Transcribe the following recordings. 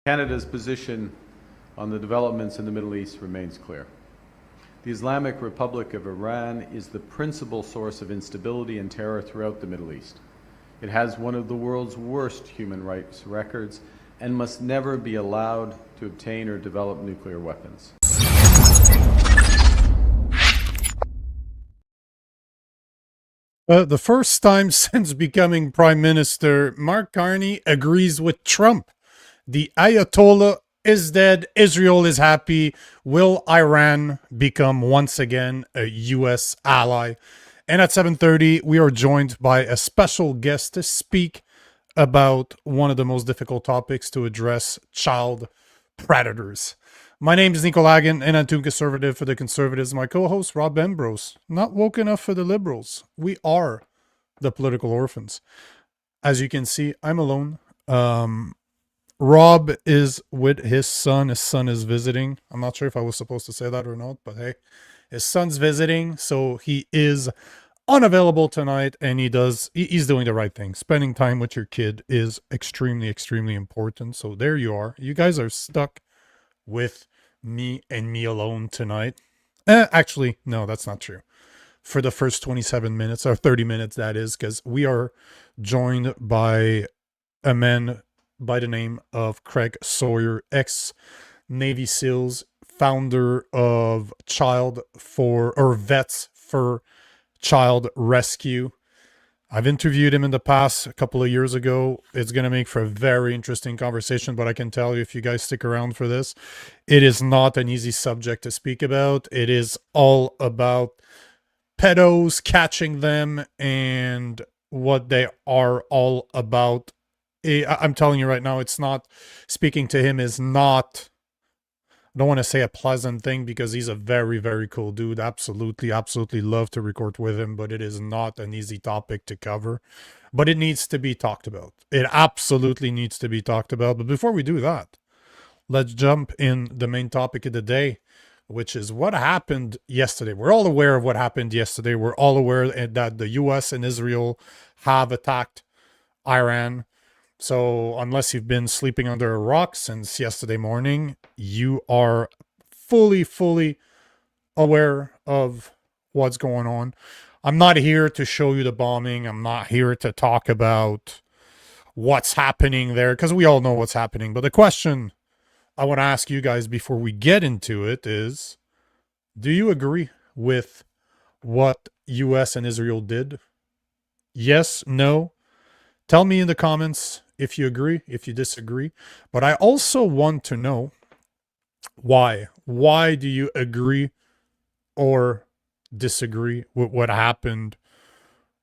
Canada's position on the developments in the Middle East remains clear. The Islamic Republic of Iran is the principal source of instability and terror throughout the Middle East. It has one of the world's worst human rights records and must never be allowed to obtain or develop nuclear weapons. The first time since becoming Prime Minister, Mark Carney agrees with Trump. The Ayatollah is dead. Israel is happy. Will Iran become once again a U.S. ally? And at 7:30, we are joined by a special guest to speak about one of the most difficult topics to address: child predators. My name is Nico Lagan, and I'm too conservative for the conservatives. My co-host, Rob Ambrose, not woke enough for the liberals. We are the political orphans. As you can see, I'm alone. Rob is with his son. His son is visiting. I'm not sure if I was supposed to say that or not, but hey, his son's visiting, so he is unavailable tonight, and he's doing the right thing. Spending time with your kid is extremely, extremely important. So there you are. You guys are stuck with me and me alone tonight. Actually, no, that's not true. For the first 27 minutes, or 30 minutes, that is, because we are joined by a man by the name of Craig Sawyer, ex-Navy SEALs, founder of Vets for Child Rescue. I've interviewed him in the past a couple of years ago. It's going to make for a very interesting conversation, but I can tell you, if you guys stick around for this, it is not an easy subject to speak about. It is all about pedos, catching them, and what they are all about. I'm telling you right now, it's not, speaking to him is not, I don't want to say a pleasant thing, because he's a very, very cool dude. Absolutely, absolutely love to record with him, but it is not an easy topic to cover. But it needs to be talked about. It absolutely needs to be talked about. But before we do that, let's jump in the main topic of the day, which is what happened yesterday. We're all aware of what happened yesterday. We're all aware that the U.S. and Israel have attacked Iran. So unless you've been sleeping under a rock since yesterday morning, you are fully aware of what's going on. I'm not here to show you the bombing. I'm not here to talk about what's happening there, because we all know what's happening. But the question I want to ask you guys before we get into it is, do you agree with what US and Israel did? Yes, no? Tell me in the comments if you agree, if you disagree. But I also want to know why. Why do you agree or disagree with what happened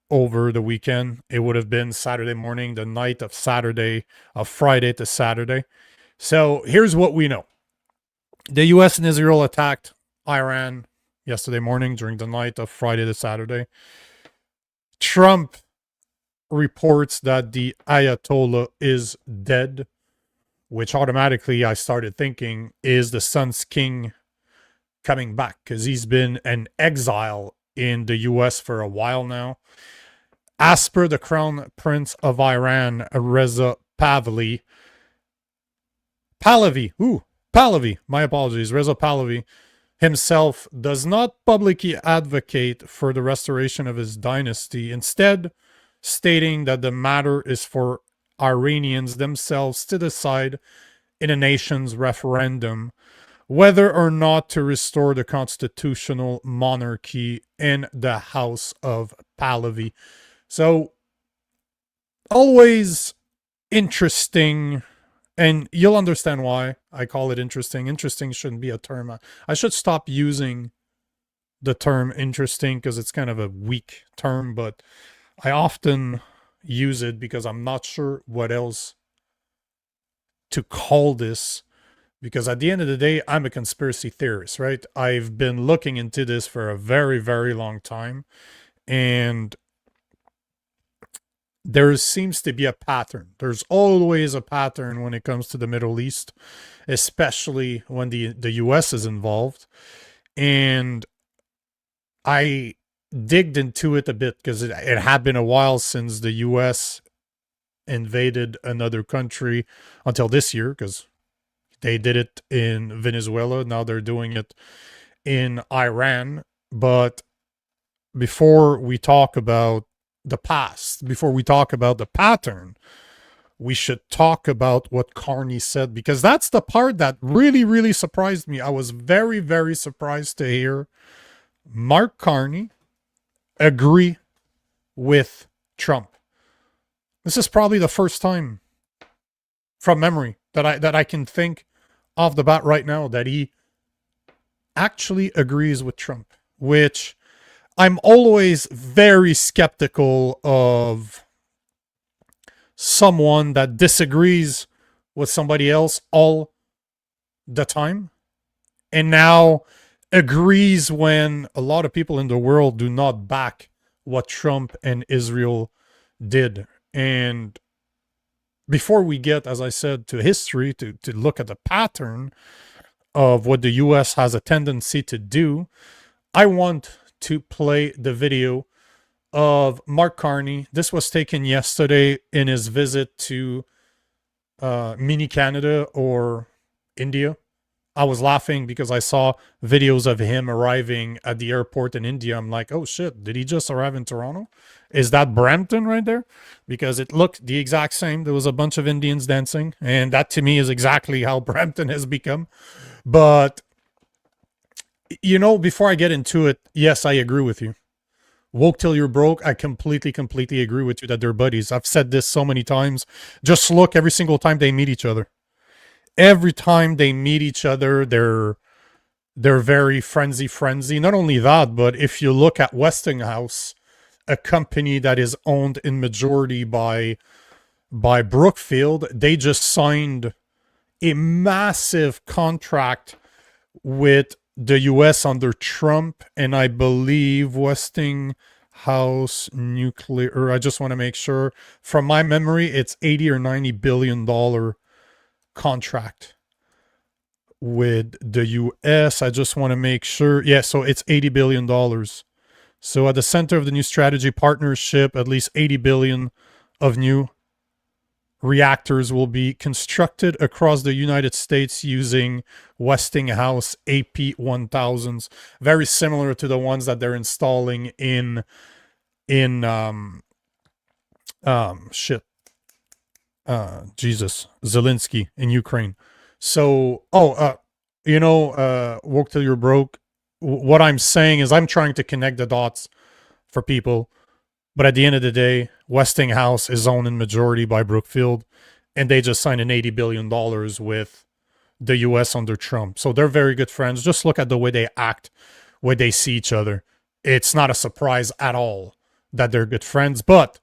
over the weekend? It would have been Saturday morning, the night of Friday to Saturday. So here's what we know. The US and Israel attacked Iran yesterday morning during the night of Friday to Saturday. Trump reports that the Ayatollah is dead, which automatically I started thinking, is the Sun's King coming back? Because he's been an exile in the US for a while now. As per the Crown Prince of Iran, Reza Pahlavi, my apologies, Reza Pahlavi himself does not publicly advocate for the restoration of his dynasty, instead stating that the matter is for Iranians themselves to decide in a nation's referendum whether or not to restore the constitutional monarchy in the House of Pahlavi. So, always interesting, and you'll understand why I call it interesting. Interesting shouldn't be a term. I should stop using the term interesting, because it's kind of a weak term, but I often use it because I'm not sure what else to call this, because at the end of the day, I'm a conspiracy theorist, right? I've been looking into this for a very, very long time, and there seems to be a pattern. There's always a pattern when it comes to the Middle East, especially when the US is involved. And I digged into it a bit, because it had been a while since the US invaded another country until this year, because They did it in Venezuela. Now they're doing it in Iran. But before we talk about the past, before we talk about the pattern, we should talk about what Carney said, because that's the part that really, really surprised me. I was very, very surprised to hear Mark Carney agree with Trump. This is probably the first time from memory that I can think off the bat right now that he actually agrees with Trump, which I'm always very skeptical of someone that disagrees with somebody else all the time and now agrees when a lot of people in the world do not back what Trump and Israel did. And before we get, as I said, to history, to look at the pattern of what the US has a tendency to do, I want to play the video of Mark Carney. This was taken yesterday in his visit to mini Canada or India. I was laughing because I saw videos of him arriving at the airport in India. I'm like, oh shit, did he just arrive in Toronto? Is that Brampton right there? Because it looked the exact same. There was a bunch of Indians dancing, and that to me is exactly how Brampton has become. But, you know, before I get into it, yes, I agree with you. Woke till you're broke. I completely agree with you that they're buddies. I've said this so many times. Just look every single time they meet each other. Every time they meet each other, they're very frenzy. Not only that, but if you look at Westinghouse, a company that is owned in majority by Brookfield, they just signed a massive contract with the US under Trump, and I believe Westinghouse Nuclear, I just want to make sure, from my memory, it's 80 or 90 billion dollar contract with the US. I just want to make sure. Yeah, so it's 80 billion dollars. So at the center of the new strategy partnership, at least 80 billion of new reactors will be constructed across the United States using Westinghouse AP1000s, very similar to the ones that they're installing in Zelensky in Ukraine. So, woke till you're broke. What I'm saying is I'm trying to connect the dots for people. But at the end of the day, Westinghouse is owned in majority by Brookfield, and they just signed an $80 billion with the US under Trump. So they're very good friends. Just look at the way they act, way they see each other. It's not a surprise at all that they're good friends. But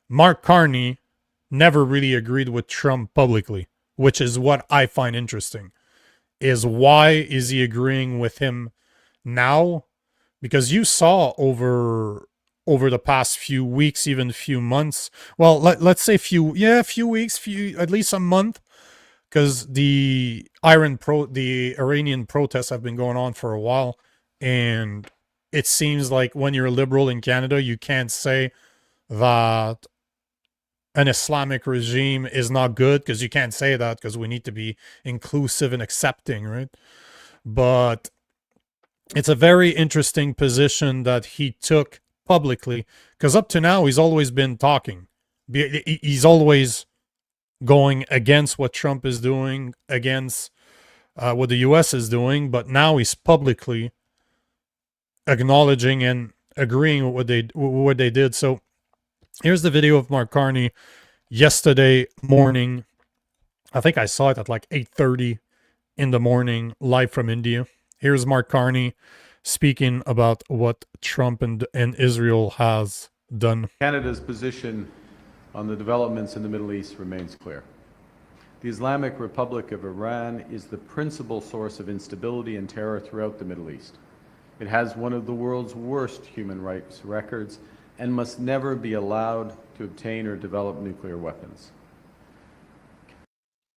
Mark Carney never really agreed with Trump publicly, which is what I find interesting. Is why is he agreeing with him now? Because you saw over the past few weeks, even few months. Well, let's say few weeks, at least a month, because the Iranian protests have been going on for a while, and it seems like when you're a liberal in Canada, you can't say that an Islamic regime is not good, because you can't say that because we need to be inclusive and accepting, right? But it's a very interesting position that he took publicly, because up to now he's always been talking. He's always going against what Trump is doing, against what the US is doing, but now he's publicly acknowledging and agreeing with what they did. So here's the video of Mark Carney yesterday morning. I think I saw it at like 8:30 in the morning, live from India. Here's Mark Carney speaking about what Trump and Israel has done. Canada's position on the developments in the Middle East remains clear. The Islamic Republic of Iran is the principal source of instability and terror throughout the Middle East. It has one of the world's worst human rights records and must never be allowed to obtain or develop nuclear weapons.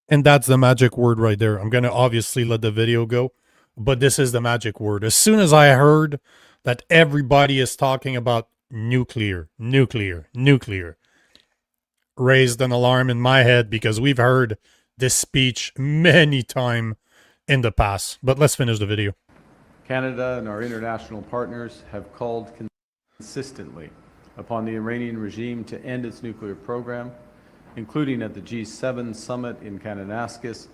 And that's the magic word right there. I'm going to obviously let the video go, but this is the magic word. As soon as I heard that everybody is talking about nuclear, raised an alarm in my head, because we've heard this speech many times in the past. But let's finish the video. Canada and our international partners have called consistently upon the Iranian regime to end its nuclear program, including at the G7 summit in Kananaskis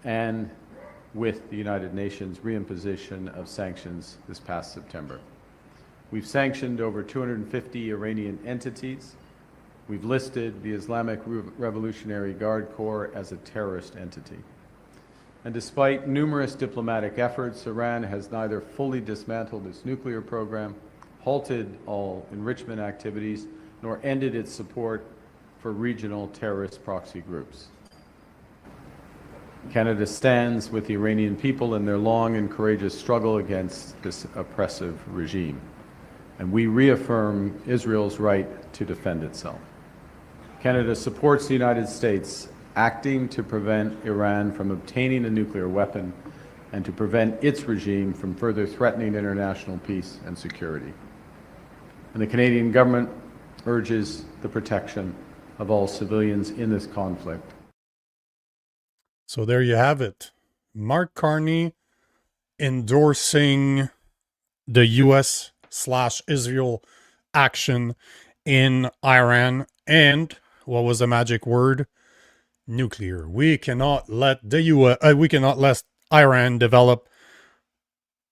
and with the United Nations reimposition of sanctions this past September. We've sanctioned over 250 Iranian entities. We've listed the Islamic Revolutionary Guard Corps as a terrorist entity. And despite numerous diplomatic efforts, Iran has neither fully dismantled its nuclear program, halted all enrichment activities, nor ended its support for regional terrorist proxy groups. Canada stands with the Iranian people in their long and courageous struggle against this oppressive regime, and we reaffirm Israel's right to defend itself. Canada supports the United States acting to prevent Iran from obtaining a nuclear weapon and to prevent its regime from further threatening international peace and security. And the Canadian government urges the protection of all civilians in this conflict. So there you have it. Mark Carney endorsing the US/Israel action in Iran. And what was the magic word? Nuclear. We cannot let we cannot let Iran develop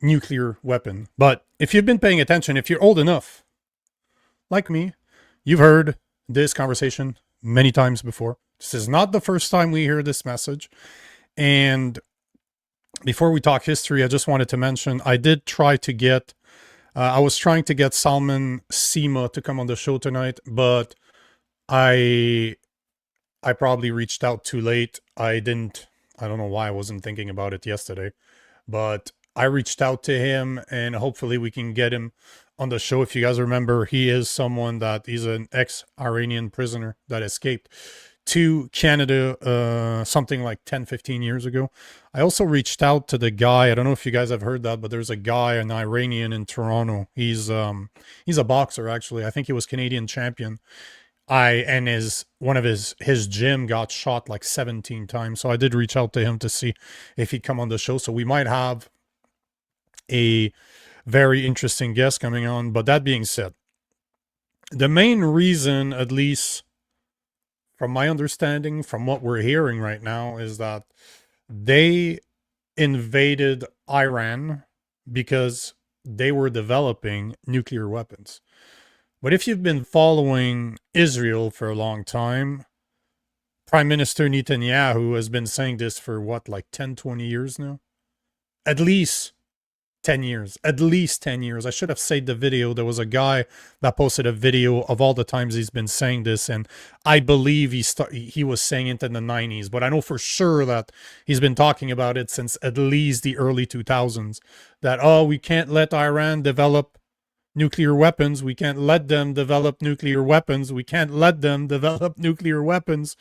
nuclear weapon. But if you've been paying attention, if you're old enough, like me, you've heard this conversation many times before. This is not the first time we hear this message. And before we talk history, I just wanted to mention, I did try to get, I was trying to get Salman Sima to come on the show tonight, but I probably reached out too late. I don't know why I wasn't thinking about it yesterday, but I reached out to him and hopefully we can get him on the show. If you guys remember, he is someone that he's an ex-Iranian prisoner that escaped to Canada something like 10-15 years ago. I also reached out to the guy, I don't know if you guys have heard that, but there's a guy, an Iranian in Toronto. He's a boxer actually. I think he was Canadian champion. One of his gym got shot like 17 times. So I did reach out to him to see if he'd come on the show. So we might have a very interesting guest coming on. But that being said, the main reason, at least from my understanding, from what we're hearing right now, is that they invaded Iran because they were developing nuclear weapons. But if you've been following Israel for a long time, Prime Minister Netanyahu has been saying this for what, like 10, 20 years now? At least 10 years. At least 10 years. I should have saved the video. There was a guy that posted a video of all the times he's been saying this, and I believe he was saying it in the 90s, but I know for sure that he's been talking about it since at least the early 2000s, that, oh, we can't let Iran develop nuclear weapons. We can't let them develop nuclear weapons. We can't let them develop nuclear weapons.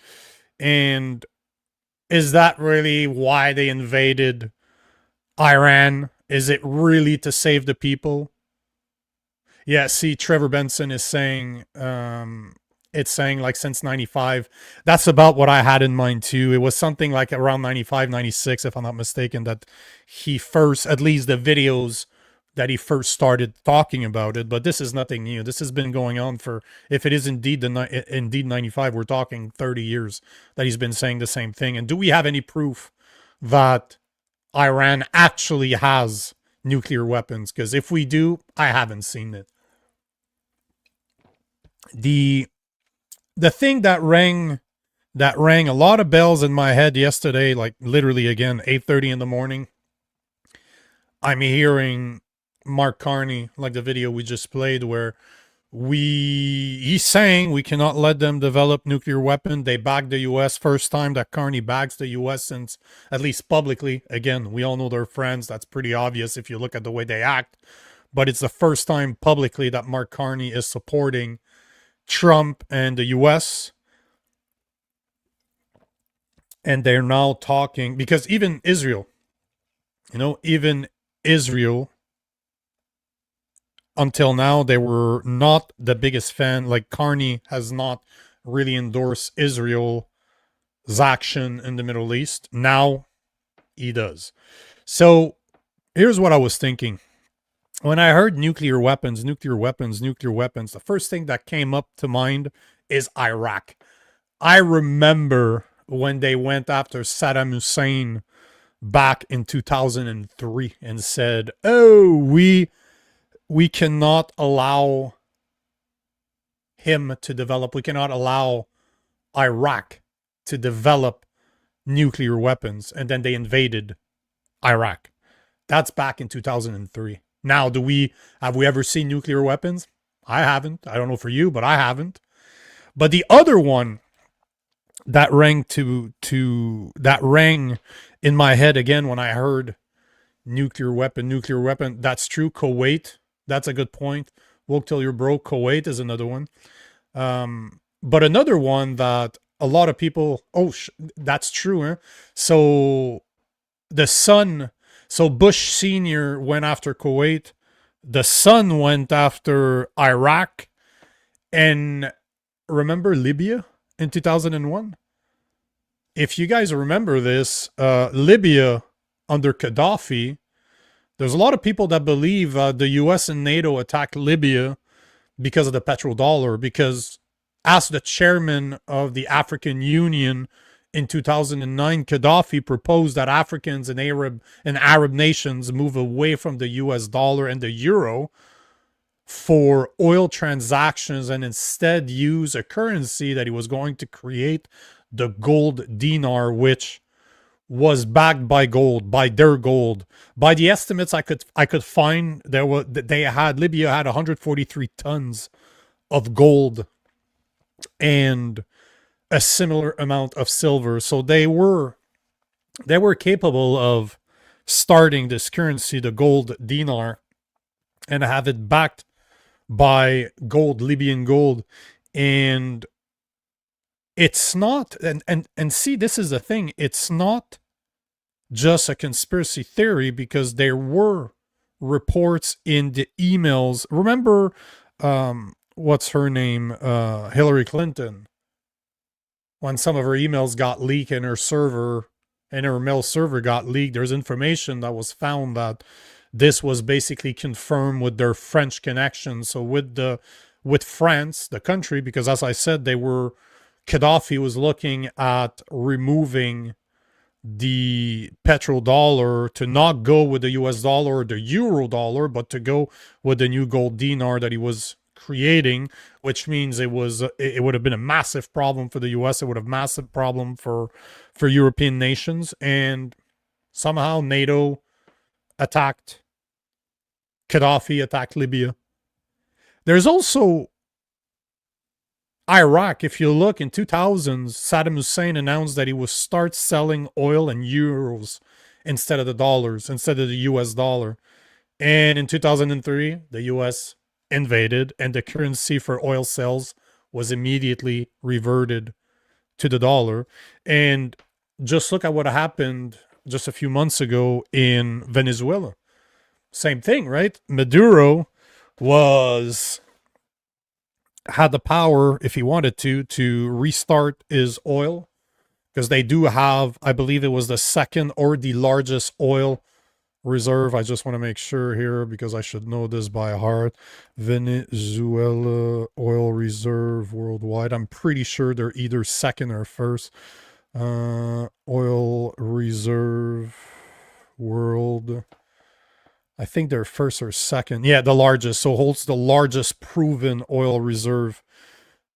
And is that really why they invaded Iran? Is it really to save the people? Yeah, see, Trevor Benson is saying, it's saying like since 95. That's about what I had in mind too. It was something like around 95, 96, if I'm not mistaken, that he first, at least the videos that he first started talking about it. But this is nothing new. This has been going on for, if it is indeed indeed 95, we're talking 30 years that he's been saying the same thing. And do we have any proof that Iran actually has nuclear weapons? Because if we do, I haven't seen it. The thing that rang a lot of bells in my head yesterday, like literally again, 8:30 in the morning, I'm hearing Mark Carney, like the video we just played, where he's saying we cannot let them develop nuclear weapon. They backed the U.S. First time that Carney backs the U.S. since, at least publicly. Again, we all know they're friends. That's pretty obvious if you look at the way they act. But it's the first time publicly that Mark Carney is supporting Trump and the U.S. And they're now talking, because even Israel, even Israel, until now, they were not the biggest fan. Like Carney has not really endorsed Israel action in the Middle East. Now he does. So here's what I was thinking. When I heard nuclear weapons, the first thing that came up to mind is Iraq. I remember when they went after Saddam Hussein back in 2003 and said, "Oh, we cannot allow him to develop. We cannot allow Iraq to develop nuclear weapons." And then they invaded Iraq. That's back in 2003. Now, have we ever seen nuclear weapons? I haven't. I don't know for you, but I haven't. But the other one that rang that rang in my head again when I heard nuclear weapon. That's true. Kuwait. That's a good point. Woke till you're broke. Kuwait is another one. But another one that a lot of people. That's true. Huh? So the son. So Bush Sr. went after Kuwait. The son went after Iraq. And remember Libya in 2001? If you guys remember this, Libya under Gaddafi, there's a lot of people that believe the US and NATO attacked Libya because of the petrodollar, because as the chairman of the African Union in 2009, Gaddafi proposed that Africans and Arab nations move away from the US dollar and the euro for oil transactions and instead use a currency that he was going to create, the gold dinar, which was backed by gold, by their gold. By the estimates I could find, Libya had 143 tons of gold and a similar amount of silver. So they were capable of starting this currency, the gold dinar, and have it backed by gold, Libyan gold. And it's not, and see, this is the thing, it's not just a conspiracy theory, because there were reports in the emails. Remember, what's her name? Hillary Clinton, when some of her emails got leaked and her mail server got leaked, there's information that was found that this was basically confirmed with their French connection. So with France, the country, because as I said, Gaddafi was looking at removing the petrodollar, to not go with the US dollar or the euro dollar, but to go with the new gold dinar that he was creating, which means it would have been a massive problem for the US. It would have massive problem for European nations. And somehow NATO attacked Gaddafi, attacked Libya. There's also Iraq. If you look in 2000s, Saddam Hussein announced that he would start selling oil in euros instead of the dollars, instead of the US dollar. And in 2003, the US invaded, and the currency for oil sales was immediately reverted to the dollar. And just look at what happened just a few months ago in Venezuela. Same thing, right? Maduro had the power, if he wanted to restart his oil, because they do have, I believe it was the second or the largest oil reserve. I just want to make sure here, because I should know this by heart. Venezuela oil reserve worldwide. I'm pretty sure they're either second or first. Oil reserve world. I think they're first or second. Yeah, the largest. So holds the largest proven oil reserve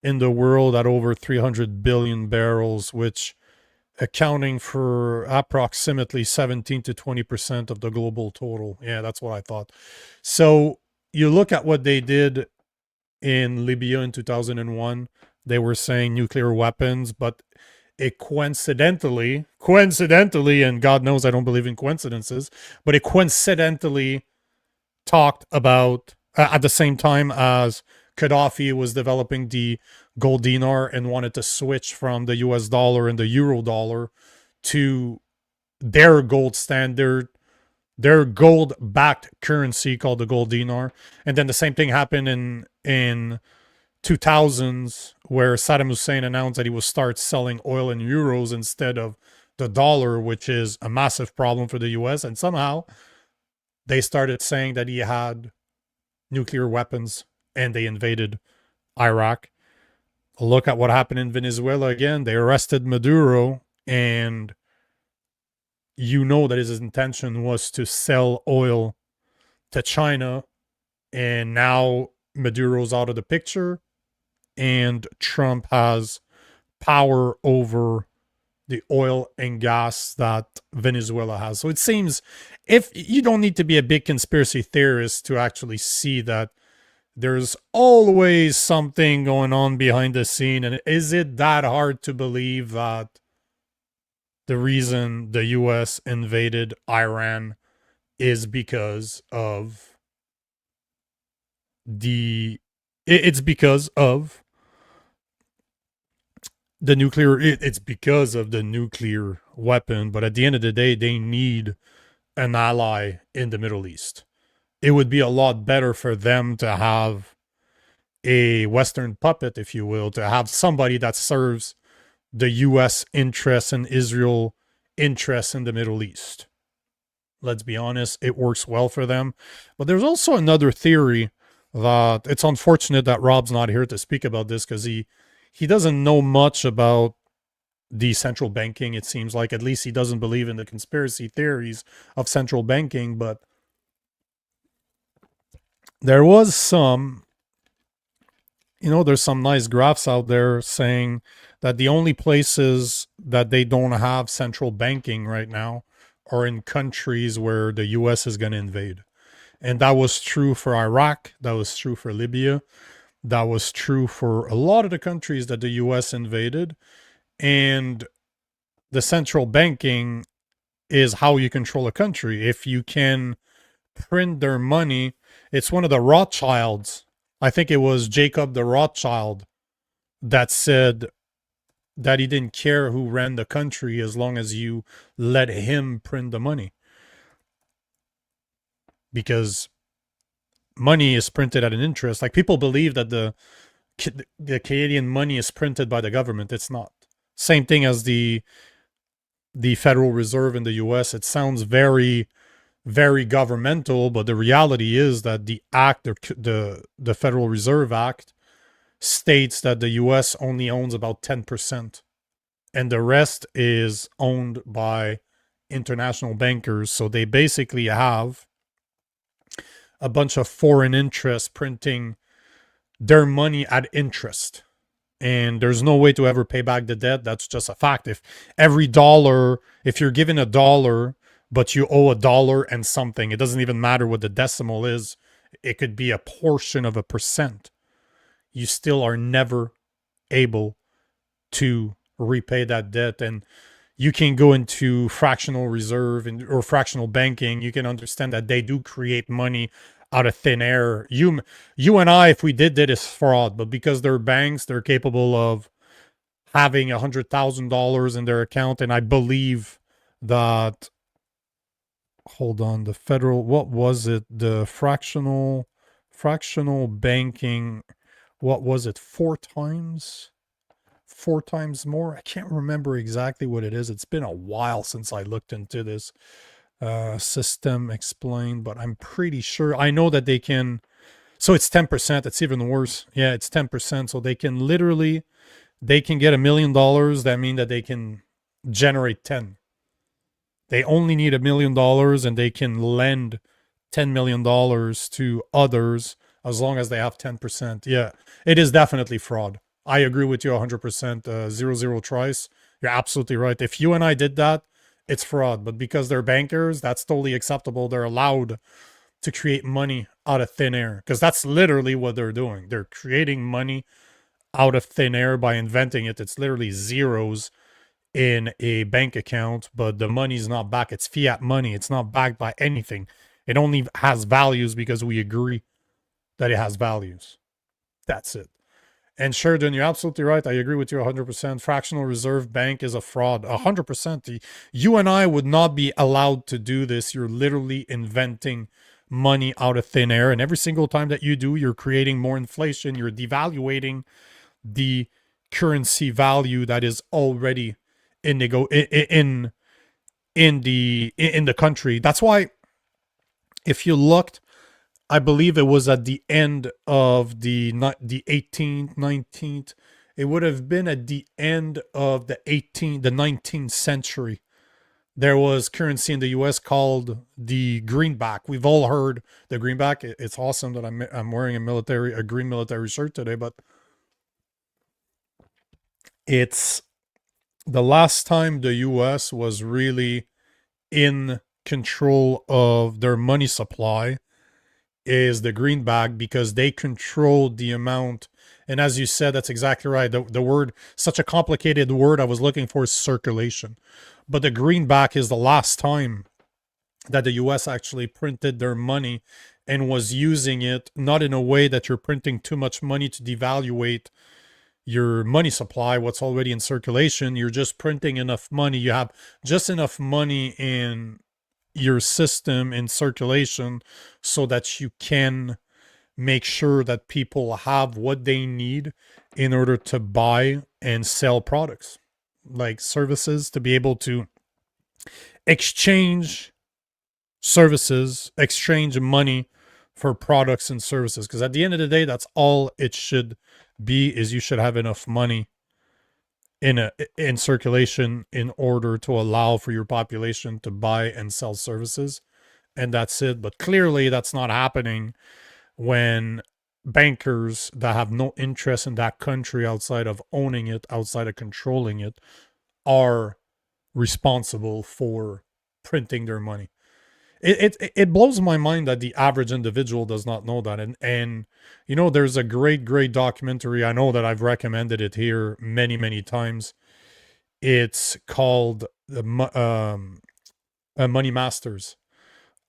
in the world at over 300 billion barrels, which accounting for approximately 17 to 20% of the global total. Yeah, that's what I thought. So you look at what they did in Libya in 2001. They were saying nuclear weapons, but it coincidentally, and God knows I don't believe in coincidences, but it coincidentally talked about, at the same time as Gaddafi was developing the gold dinar and wanted to switch from the US dollar and the euro dollar to their gold standard, their gold-backed currency called the gold dinar. And then the same thing happened in 2000s, where Saddam Hussein announced that he would start selling oil in euros instead of the dollar, which is a massive problem for the US. And somehow they started saying that he had nuclear weapons and they invaded Iraq. Look at what happened in Venezuela again. They arrested Maduro, and you know that his intention was to sell oil to China. And now Maduro's out of the picture, and Trump has power over the oil and gas that Venezuela has. So it seems, if you don't need to be a big conspiracy theorist to actually see that there's always something going on behind the scene. And is it that hard to believe that the reason the US invaded Iran is because of it's because of the nuclear, it's because of the nuclear weapon. But at the end of the day, they need an ally in the Middle East. It would be a lot better for them to have a Western puppet, if you will, to have somebody that serves the US interests and Israel interests in the Middle East. Let's be honest, it works well for them. But there's also another theory that it's unfortunate that Rob's not here to speak about this, because he doesn't know much about the central banking, it seems like. At least he doesn't believe in the conspiracy theories of central banking. But there was some, there's some nice graphs out there saying that the only places that they don't have central banking right now are in countries where the US is going to invade. And that was true for Iraq. That was true for Libya. That was true for a lot of the countries that the US invaded. And the central banking is how you control a country. If you can print their money, it's one of the Rothschilds. I think it was Jacob the Rothschild that said that he didn't care who ran the country as long as you let him print the money. Because money is printed at an interest. Like, people believe that the Canadian money is printed by the government. It's not. Same thing as the Federal Reserve in the US. It sounds very, very governmental, but the reality is that the act, the Federal Reserve Act, states that the US only owns about 10%, and the rest is owned by international bankers. So they basically have a bunch of foreign interests printing their money at interest. And there's no way to ever pay back the debt. That's just a fact. If you're given $1, but you owe $1 and something, it doesn't even matter what the decimal is. It could be a portion of a percent. You still are never able to repay that debt. And you can go into fractional reserve or fractional banking. You can understand that they do create money out of thin air. You and I, if we did that, is fraud. But because they're banks, they're capable of having $100,000 in their account. And I believe that, hold on, the federal, what was it? The fractional banking, what was it? 4 times more. I can't remember exactly what it is. It's been a while since I looked into this system explained, but I'm pretty sure. I know that they can. So it's 10%. It's even worse. Yeah, it's 10%. So they can get $1 million. That means that they can generate 10. They only need $1 million, and they can lend $10 million to others as long as they have 10%. Yeah, it is definitely fraud. I agree with you 100%. 00 tries. You're absolutely right. If you and I did that, it's fraud. But because they're bankers, that's totally acceptable. They're allowed to create money out of thin air, because that's literally what they're doing. They're creating money out of thin air by inventing it. It's literally zeros in a bank account, but the money's not back. It's fiat money. It's not backed by anything. It only has values because we agree that it has values. That's it. And Sheridan, you're absolutely right. I agree with you 100%. Fractional reserve bank is a fraud. 100%. You and I would not be allowed to do this. You're literally inventing money out of thin air. And every single time that you do, you're creating more inflation. You're devaluating the currency value that is already in the country. That's why if you looked, I believe it was at the end of the 18th, 19th. It would have been at the end of the 19th century. There was currency in the U.S. called the greenback. We've all heard the greenback. It's awesome that I'm wearing a green military shirt today, but it's the last time the U.S. was really in control of their money supply is the greenback, because they controlled the amount. And as you said, that's exactly right. The word, such a complicated word I was looking for, is circulation. But the greenback is the last time that the US actually printed their money and was using it not in a way that you're printing too much money to devaluate your money supply, what's already in circulation. You're just printing enough money. You have just enough money in your system in circulation so that you can make sure that people have what they need in order to buy and sell products like services, to be able to exchange services, exchange money for products and services. Because at the end of the day, that's all it should be, is you should have enough money in circulation in order to allow for your population to buy and sell services, and that's it. But clearly that's not happening when bankers that have no interest in that country outside of owning it, outside of controlling it, are responsible for printing their money. It blows my mind that the average individual does not know that. And you know, there's a great documentary. I know that I've recommended it here many times. It's called Money Masters.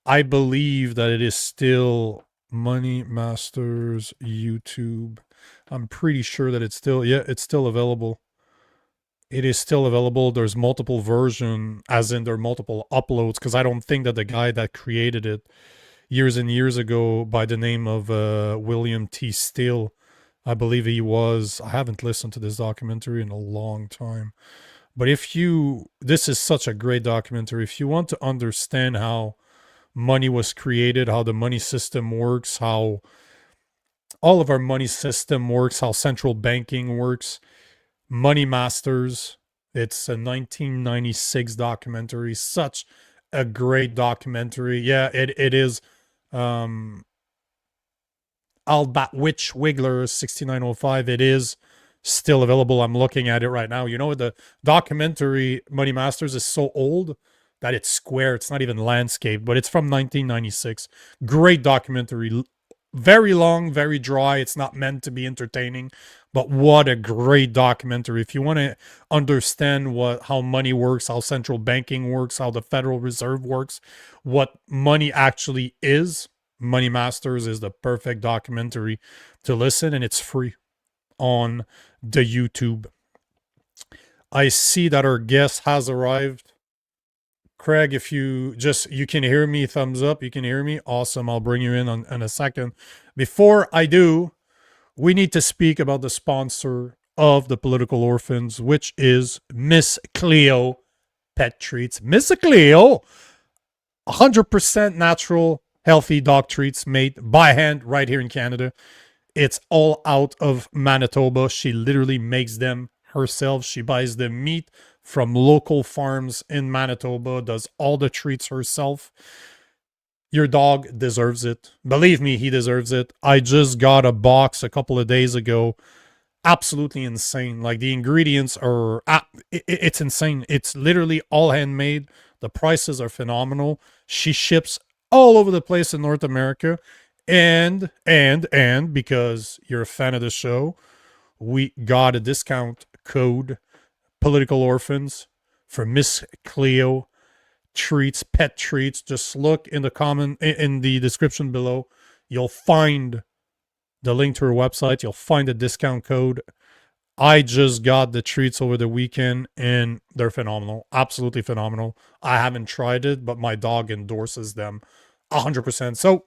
I believe that it is still Money Masters YouTube. I'm pretty sure that it's still available. It is still available. There's multiple versions, as in there are multiple uploads, because I don't think that the guy that created it years and years ago by the name of William T. Steele, I believe he was. I haven't listened to this documentary in a long time. But this is such a great documentary. If you want to understand how money was created, how the money system works, how all of our money system works, how central banking works, Money Masters. It's a 1996 documentary. Such a great documentary. Yeah, it is. Albat Witch Wiggler 6905. It is still available. I'm looking at it right now. You know, the documentary Money Masters is so old that it's square. It's not even landscape, but it's from 1996. Great documentary. Very long, very dry. It's not meant to be entertaining, but what a great documentary. If you want to understand how money works, how central banking works, how the Federal Reserve works, what money actually is, Money Masters is the perfect documentary to listen, and it's free on the YouTube. I see that our guest has arrived. Craig, if you can hear me, thumbs up. You can hear me. Awesome. I'll bring you in a second. Before I do, we need to speak about the sponsor of the Political Orphans, which is Miss Cleo Pet Treats. Miss Cleo, 100% natural, healthy dog treats made by hand right here in Canada. It's all out of Manitoba. She literally makes them herself. She buys the meat from local farms in Manitoba, does all the treats herself. Your dog deserves it. Believe me, he deserves it. I just got a box a couple of days ago. Absolutely insane. Like, the ingredients are, it's insane. It's literally all handmade. The prices are phenomenal. She ships all over the place in North America. And because you're a fan of the show, we got a discount code, Political Orphans, for Miss Cleo Treats, Pet Treats. Just look in the description below. You'll find the link to her website. You'll find the discount code. I just got the treats over the weekend and they're phenomenal. Absolutely phenomenal. I haven't tried it, but my dog endorses them 100%. So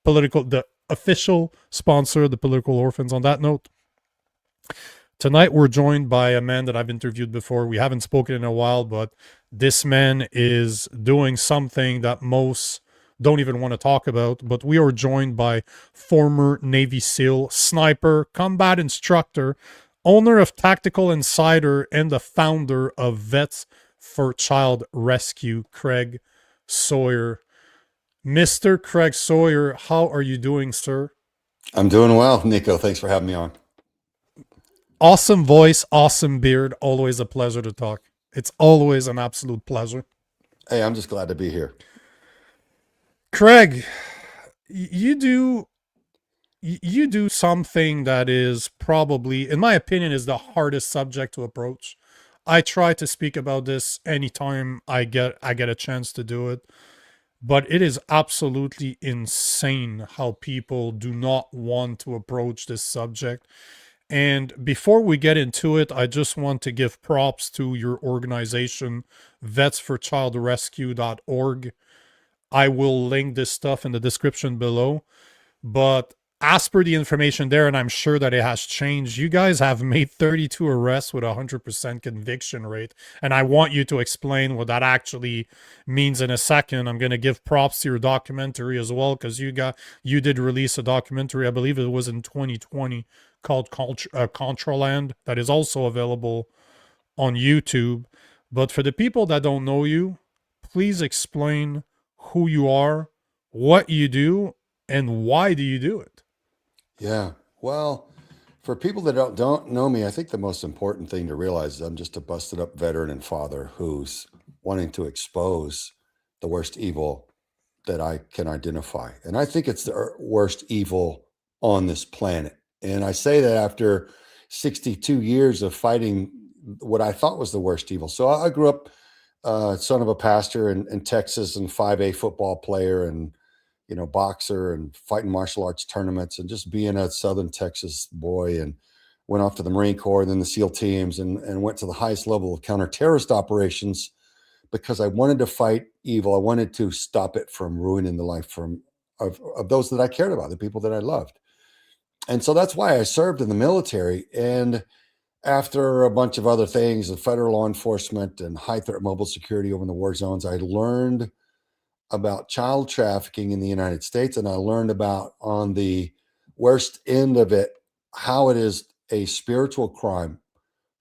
the official sponsor of the Political Orphans. On that note, tonight we're joined by a man that I've interviewed before. We haven't spoken in a while, but this man is doing something that most don't even want to talk about. But we are joined by former Navy SEAL, sniper, combat instructor, owner of Tactical Insider, and the founder of Vets for Child Rescue, Craig Sawyer. Mr. Craig Sawyer, how are you doing, sir? I'm doing well, Nico. Thanks for having me on. Awesome voice, awesome beard. Always a pleasure to talk. It's always an absolute pleasure. Hey, I'm just glad to be here. Craig, you do something that is probably, in my opinion, is the hardest subject to approach. I try to speak about this anytime I get a chance to do it. But it is absolutely insane how people do not want to approach this subject. And before we get into it, I just want to give props to your organization, vetsforchildrescue.org. I will link this stuff in the description below. But as per the information there, and I'm sure that it has changed, you guys have made 32 arrests with a 100% conviction rate. And I want you to explain what that actually means in a second. I'm going to give props to your documentary as well, because you did release a documentary, I believe it was in 2020, called Contraland, that is also available on YouTube. But for the people that don't know you, please explain who you are, what you do, and why do you do it? Yeah. Well, for people that don't know me, I think the most important thing to realize is I'm just a busted up veteran and father who's wanting to expose the worst evil that I can identify. And I think it's the worst evil on this planet. And I say that after 62 years of fighting what I thought was the worst evil. So I grew up son of a pastor in Texas and 5A football player and boxer and fighting martial arts tournaments and just being a Southern Texas boy, and went off to the Marine Corps and then the SEAL teams and went to the highest level of counter-terrorist operations because I wanted to fight evil. I wanted to stop it from ruining the life of those that I cared about, the people that I loved. And so that's why I served in the military. And after a bunch of other things, the federal law enforcement and high threat mobile security over in the war zones, I learned about child trafficking in the United States. And I learned about, on the worst end of it, how it is a spiritual crime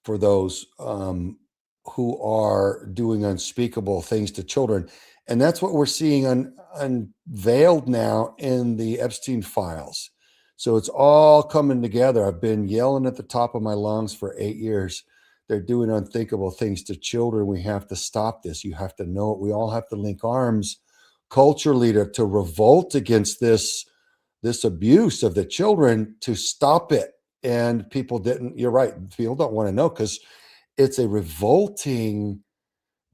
for those who are doing unspeakable things to children. And that's what we're seeing unveiled now in the Epstein files. So it's all coming together. I've been yelling at the top of my lungs for 8 years. They're doing unthinkable things to children. We have to stop this. You have to know it. We all have to link arms culturally to revolt against this abuse of the children, to stop it. And people didn't, you're right, people don't want to know because it's a revolting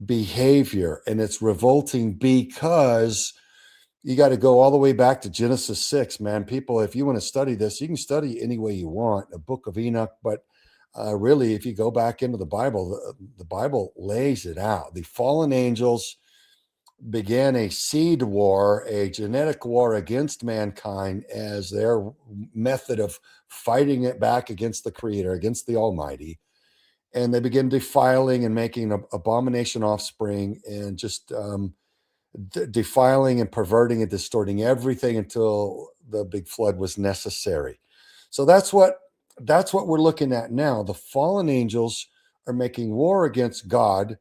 behavior. And it's revolting because you got to go all the way back to Genesis 6, man. People, if you want to study this, you can study any way you want, a book of Enoch, but really, if you go back into the Bible lays it out. The fallen angels began a seed war, a genetic war against mankind as their method of fighting it back against the Creator, against the Almighty. And they began defiling and making an abomination offspring and just defiling and perverting and distorting everything until the big flood was necessary. So that's what we're looking at now. The fallen angels are making war against God.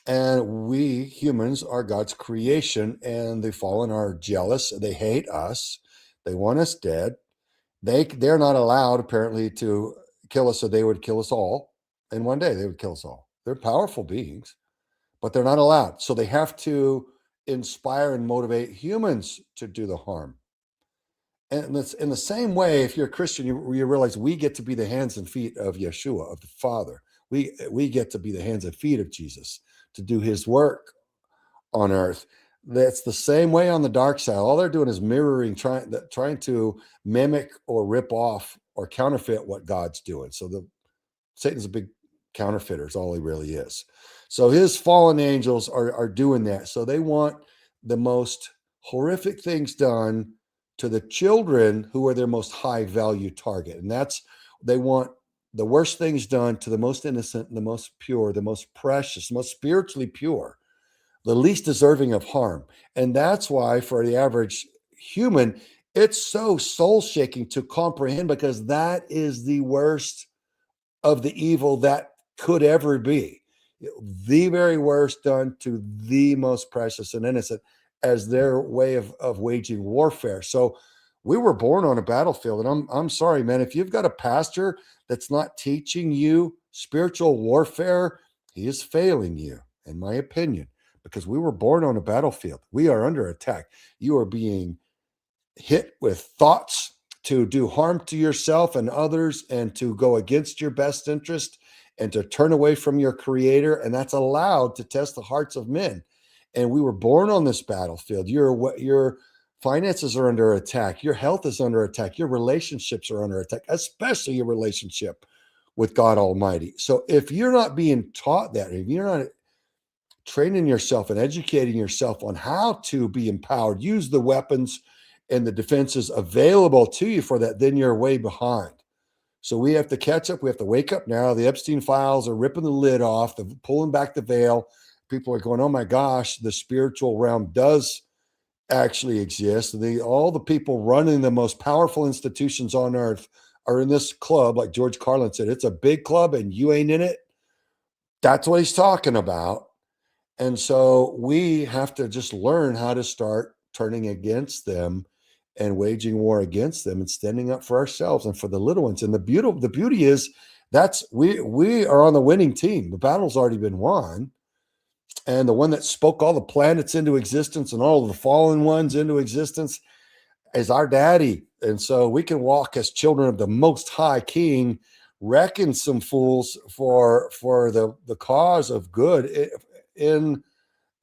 And we humans are God's creation, and the fallen are jealous. They hate us. They want us dead. They're not allowed, apparently, to kill us, so they would kill us all. And one day they would kill us all. They're powerful beings, but they're not allowed. So they have to inspire and motivate humans to do the harm. And it's in the same way, if you're a Christian, you realize we get to be the hands and feet of Yeshua, of the Father. We get to be the hands and feet of Jesus, to do his work on earth. That's the same way on the dark side. All they're doing is mirroring, trying to mimic or rip off or counterfeit what God's doing. So Satan's a big counterfeiter, is all he really is. So his fallen angels are doing that. So they want the most horrific things done to the children who are their most high value target. And that's, they want the worst things done to the most innocent, the most pure, the most precious, most spiritually pure, the least deserving of harm. And that's why for the average human, it's so soul shaking to comprehend, because that is the worst of the evil that could ever be. The very worst done to the most precious and innocent as their way of waging warfare. So we were born on a battlefield. And I'm sorry, man, if you've got a pastor that's not teaching you spiritual warfare, he is failing you, in my opinion, because we were born on a battlefield. We are under attack. You are being hit with thoughts to do harm to yourself and others, and to go against your best interest, and to turn away from your creator. And that's allowed to test the hearts of men. And we were born on this battlefield. Your finances are under attack. Your health is under attack. Your relationships are under attack, especially your relationship with God Almighty. So if you're not being taught that, if you're not training yourself and educating yourself on how to be empowered, use the weapons and the defenses available to you for that, then you're way behind. So we have to catch up. We have to wake up now. The Epstein files are ripping the lid off, pulling back the veil. People are going, oh my gosh, the spiritual realm does actually exist. All the people running the most powerful institutions on earth are in this club. Like George Carlin said, it's a big club and you ain't in it. That's what he's talking about. And so we have to just learn how to start turning against them and waging war against them and standing up for ourselves and for the little ones. And the beauty is that's we are on the winning team. The battle's already been won. And the one that spoke all the planets into existence and all of the fallen ones into existence is our daddy. And so we can walk as children of the Most High King, reckon some fools for the cause of good in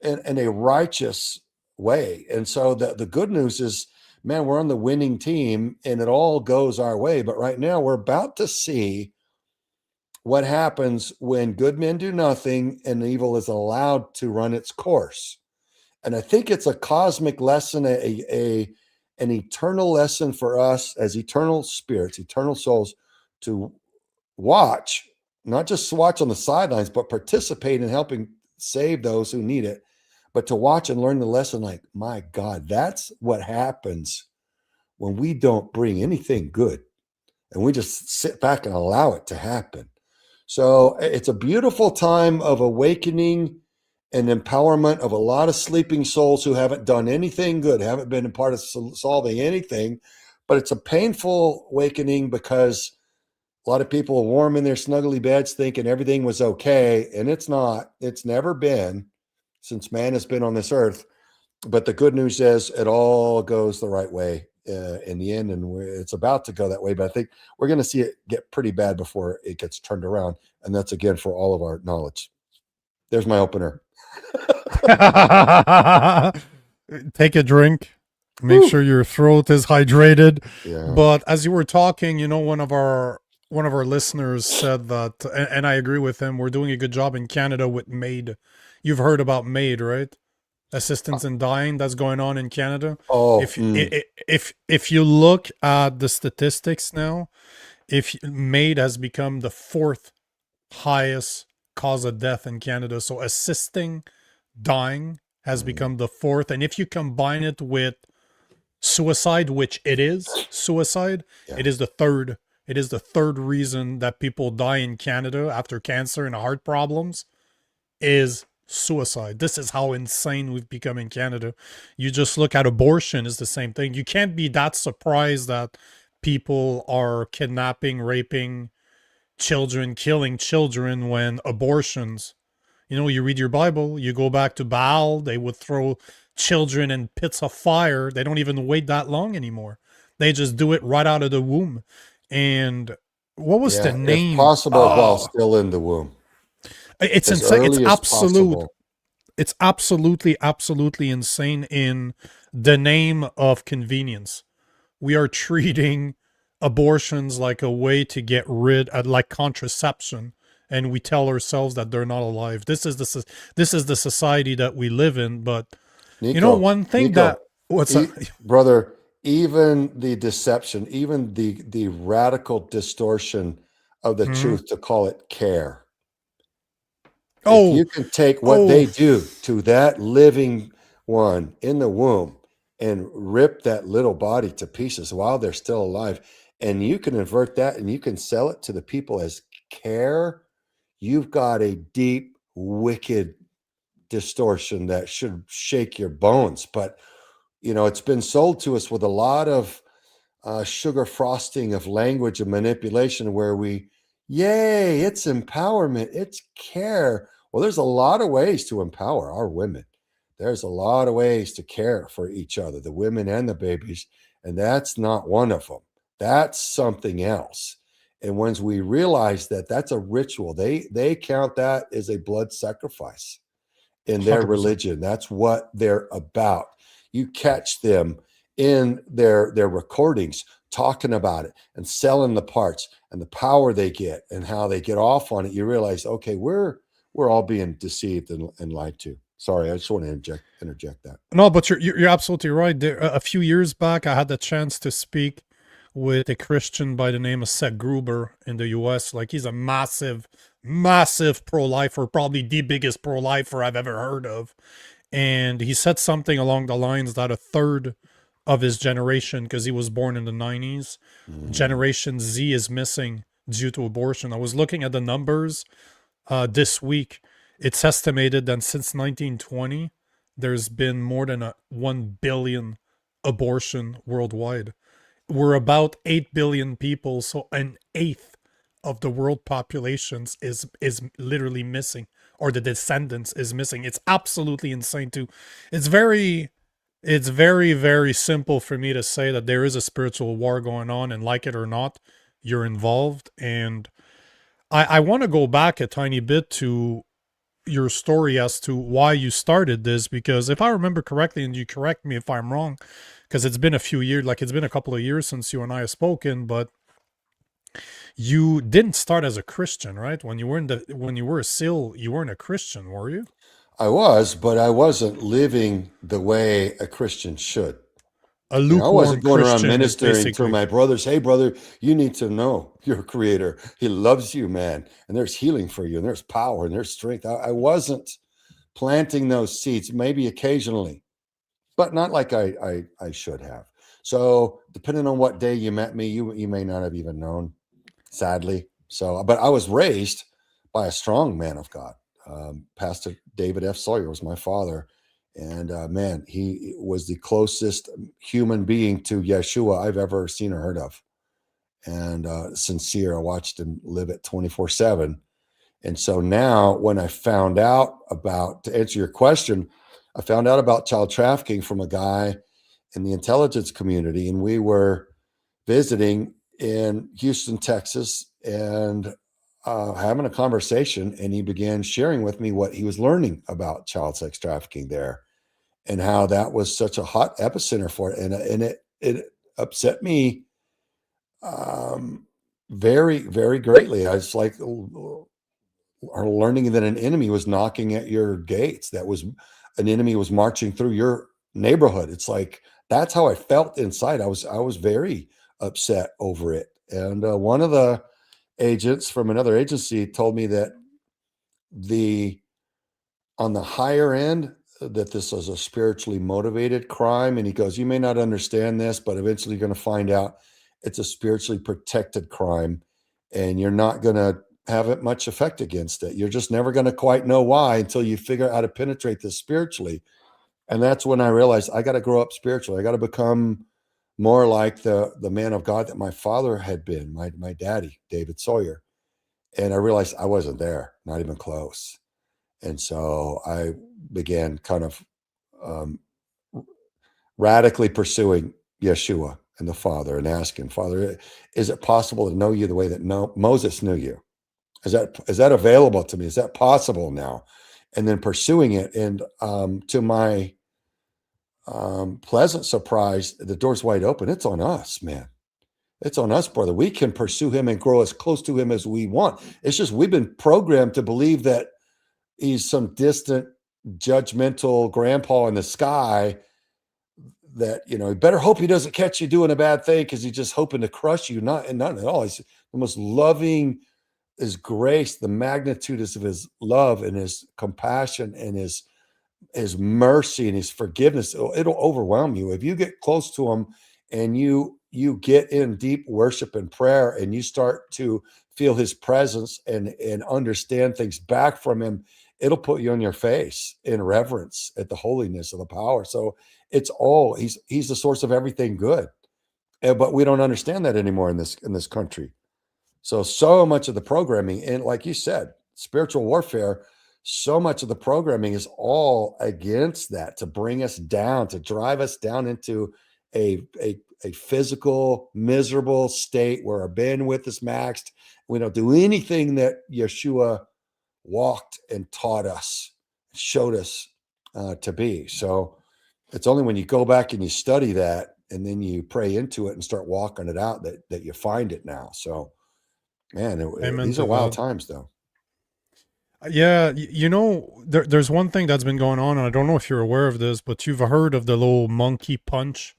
a righteous way. And so the good news is, man, we're on the winning team and it all goes our way. But right now we're about to see what happens when good men do nothing and evil is allowed to run its course. And I think it's a cosmic lesson, an eternal lesson for us as eternal spirits, eternal souls, to watch, not just watch on the sidelines, but participate in helping save those who need it, but to watch and learn the lesson like, my God, that's what happens when we don't bring anything good and we just sit back and allow it to happen. So it's a beautiful time of awakening and empowerment of a lot of sleeping souls who haven't done anything good, haven't been a part of solving anything, but it's a painful awakening because a lot of people are warm in their snuggly beds thinking everything was okay, and it's not. It's never been since man has been on this earth. But the good news is it all goes the right way in the end, and it's about to go that way. But I think we're going to see it get pretty bad before it gets turned around, and that's, again, for all of our knowledge. There's my opener. Take a drink. Make sure your throat is hydrated. Yeah. But as you were talking, one of our listeners said that, and I agree with him, we're doing a good job in Canada with MAID. You've heard about MAID, right? Assistance in Dying, that's going on in Canada. Oh, if you look at the statistics now, MAID has become the fourth highest cause of death in Canada. So assisting dying has become the fourth. And if you combine it with suicide, which it is suicide, it is the third. It is the third reason that people die in Canada after cancer and heart problems is suicide. This is how insane we've become in Canada. You just look at abortion, is the same thing. You can't be that surprised that people are kidnapping, raping children, killing children when abortions, you read your Bible, you go back to Baal, they would throw children in pits of fire. They don't even wait that long anymore. They just do it right out of the womb. And what was the name? If possible, while still in the womb. It's insane. It's absolute. Possible. It's absolutely insane in the name of convenience. We are treating abortions like a way to get rid of, like contraception, and we tell ourselves that they're not alive. This is the society that we live in. But Nico, one thing Nico, that what's brother, even the deception, even the radical distortion of the Mhm. truth to call it care. If Oh, you can take what oh, they do to that living one in the womb and rip that little body to pieces while they're still alive, and you can invert that and you can sell it to the people as care, you've got a deep, wicked distortion that should shake your bones. But it's been sold to us with a lot of sugar frosting of language and manipulation where yay, it's empowerment, it's care. Well, there's a lot of ways to empower our women. There's a lot of ways to care for each other, the women and the babies. And that's not one of them. That's something else. And once we realize that that's a ritual, they count that as a blood sacrifice in their 100%. religion. That's what they're about. You catch them in their recordings talking about it and selling the parts and the power they get and how they get off on it. You realize, okay, we're all being deceived and lied to. Sorry, I just want to interject that. No, but you're absolutely right. A few years back, I had the chance to speak with a Christian by the name of Seth Gruber in the U.S. Like, he's a massive, massive pro-lifer, probably the biggest pro-lifer I've ever heard of. And he said something along the lines that a third of his generation, because he was born in the 90s, Generation Z is missing due to abortion. I was looking at the numbers this week. It's estimated that since 1920, there's been more than 1 billion abortion worldwide. We're about 8 billion people, so an eighth of the world populations is literally missing, or the descendants is missing. It's absolutely insane too. It's very very simple for me to say that there is a spiritual war going on, and like it or not, you're involved. And I want to go back a tiny bit to your story as to why you started this, because if I remember correctly, and you correct me if I'm wrong, because it's been a few years, like it's been a couple of years since you and I have spoken, but you didn't start as a Christian, right? When you were a SEAL, you weren't a Christian, were you? I was, but I wasn't living the way a Christian should. A I lukewarm wasn't going around Christian is ministering to basically. my brothers. Hey, brother, you need to know your creator. He loves you, man. And there's healing for you, and there's power, and there's strength. I wasn't planting those seeds, maybe occasionally, but not like I should have. So depending on what day you met me, you may not have even known, sadly. So, but I was raised by a strong man of God. Pastor David F. Sawyer was my father. And man, he was the closest human being to Yeshua I've ever seen or heard of. And sincere, I watched him live it 24/7. And so now when I found out about, to answer your question, I found out about child trafficking from a guy in the intelligence community. And we were visiting in Houston, Texas, and having a conversation. And he began sharing with me what he was learning about child sex trafficking there, and how that was such a hot epicenter for it. And it upset me very, very greatly. I was like, learning that an enemy was knocking at your gates, that was an enemy was marching through your neighborhood. It's like, that's how I felt inside. I was very upset over it. And one of the agents from another agency told me that on the higher end, that this was a spiritually motivated crime. And he goes, you may not understand this, but eventually you're going to find out it's a spiritually protected crime, and you're not going to have it much effect against it. You're just never going to quite know why until you figure out how to penetrate this spiritually. And that's when I realized I got to grow up spiritually. I got to become more like the man of God that my father had been, my daddy, David Sawyer. And I realized I wasn't there, not even close. And so I began kind of radically pursuing Yeshua and the Father, and asking, Father, is it possible to know you the way that Moses knew you? Is that available to me? Is that possible now? And then pursuing it. And to my pleasant surprise, the door's wide open. It's on us, man. It's on us, brother. We can pursue him and grow as close to him as we want. It's just we've been programmed to believe that he's some distant, judgmental grandpa in the sky that, you better hope he doesn't catch you doing a bad thing because he's just hoping to crush you. Not at all. He's the most loving, his grace, the magnitude of his love and his compassion and his mercy and his forgiveness. It'll overwhelm you if you get close to him and you get in deep worship and prayer and you start to feel his presence and understand things back from him. It'll put you on your face in reverence at the holiness of the power. So it's all he's the source of everything good, but we don't understand that anymore in this country. So much of the programming, and like you said, spiritual warfare, so much of the programming is all against that, to bring us down, to drive us down into a physical, miserable state where our bandwidth is maxed. We don't do anything that Yeshua walked and taught us, showed us to be. So it's only when you go back and you study that and then you pray into it and start walking it out that you find it now. So, man, these are wild times, though. Yeah, there's one thing that's been going on, and I don't know if you're aware of this, but you've heard of the little monkey punch.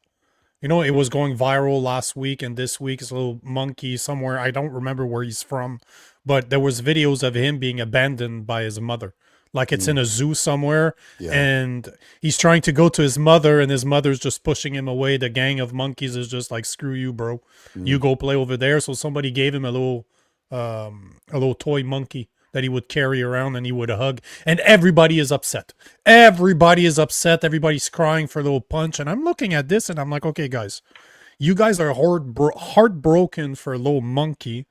It was going viral last week, and this week is a little monkey somewhere. I don't remember where he's from, but there was videos of him being abandoned by his mother. Like it's in a zoo somewhere, and he's trying to go to his mother, and his mother's just pushing him away. The gang of monkeys is just like, screw you, bro. You go play over there. So somebody gave him a little toy monkey that he would carry around and he would hug, and everybody is upset. Everybody's crying for a little punch. And I'm looking at this and I'm like, okay, guys, you guys are heartbroken for a little monkey.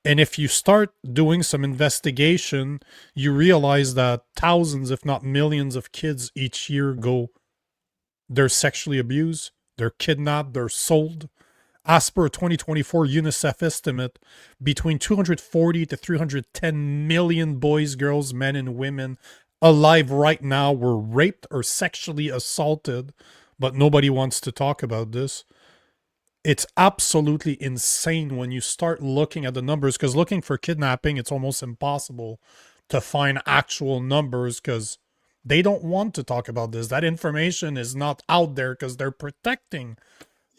And if you start doing some investigation, you realize that thousands, if not millions of kids each year they're sexually abused, they're kidnapped, they're sold. As per a 2024 UNICEF estimate, between 240 to 310 million boys, girls, men, and women alive right now were raped or sexually assaulted, but nobody wants to talk about this. It's absolutely insane when you start looking at the numbers, because looking for kidnapping, it's almost impossible to find actual numbers because they don't want to talk about this. That information is not out there because they're protecting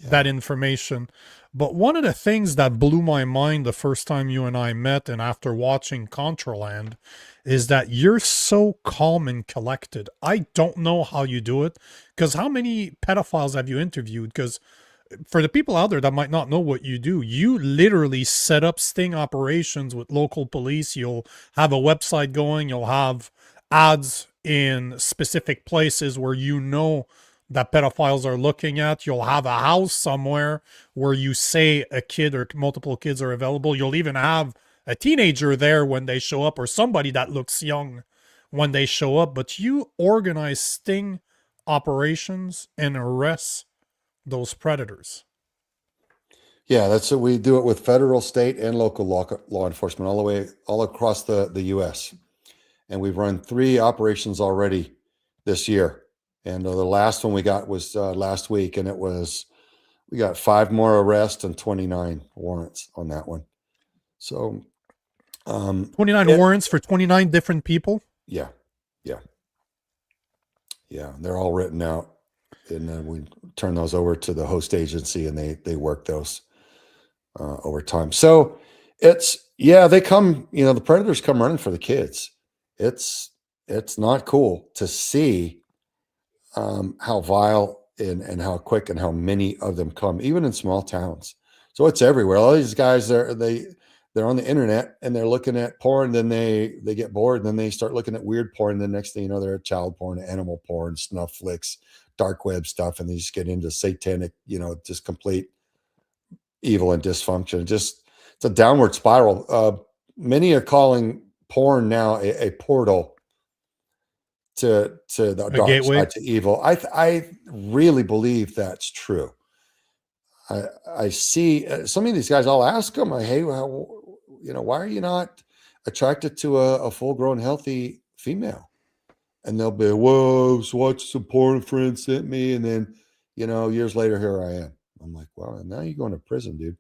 that information. But one of the things that blew my mind the first time you and I met, and after watching Contraland, is that you're so calm and collected. I don't know how you do it, because how many pedophiles have you interviewed? Because for the people out there that might not know what you do, you literally set up sting operations with local police. You'll have a website going, you'll have ads in specific places where that pedophiles are looking at. You'll have a house somewhere where you say a kid or multiple kids are available. You'll even have a teenager there when they show up, or somebody that looks young when they show up. But you organize sting operations and arrest those predators. Yeah, that's what we do it with federal, state, and local law enforcement all across the U.S. And we've run 3 operations already this year. And the last one we got was last week, and we got 5 more arrests and 29 warrants on that one. So 29 warrants for 29 different people? Yeah. They're all written out, and then we turn those over to the host agency, and they work those over time. So they come, the predators come running for the kids. It's not cool to see how vile and how quick and how many of them come, even in small towns. So it's everywhere. All these guys, they're on the internet and they're looking at porn. Then they get bored. And then they start looking at weird porn. The next thing you know, they're at child porn, animal porn, snuff flicks, dark web stuff. And they just get into satanic, just complete evil and dysfunction. It's a downward spiral. Many are calling porn now a portal to the dark gateway side, to evil. I really believe that's true. I see some of these guys. I'll ask them, "Hey, why are you not attracted to a full-grown, healthy female?" And they'll be, "Whoa, I was watching some porn a friend sent me," and then years later, here I am. I'm like, "Well, now you're going to prison, dude."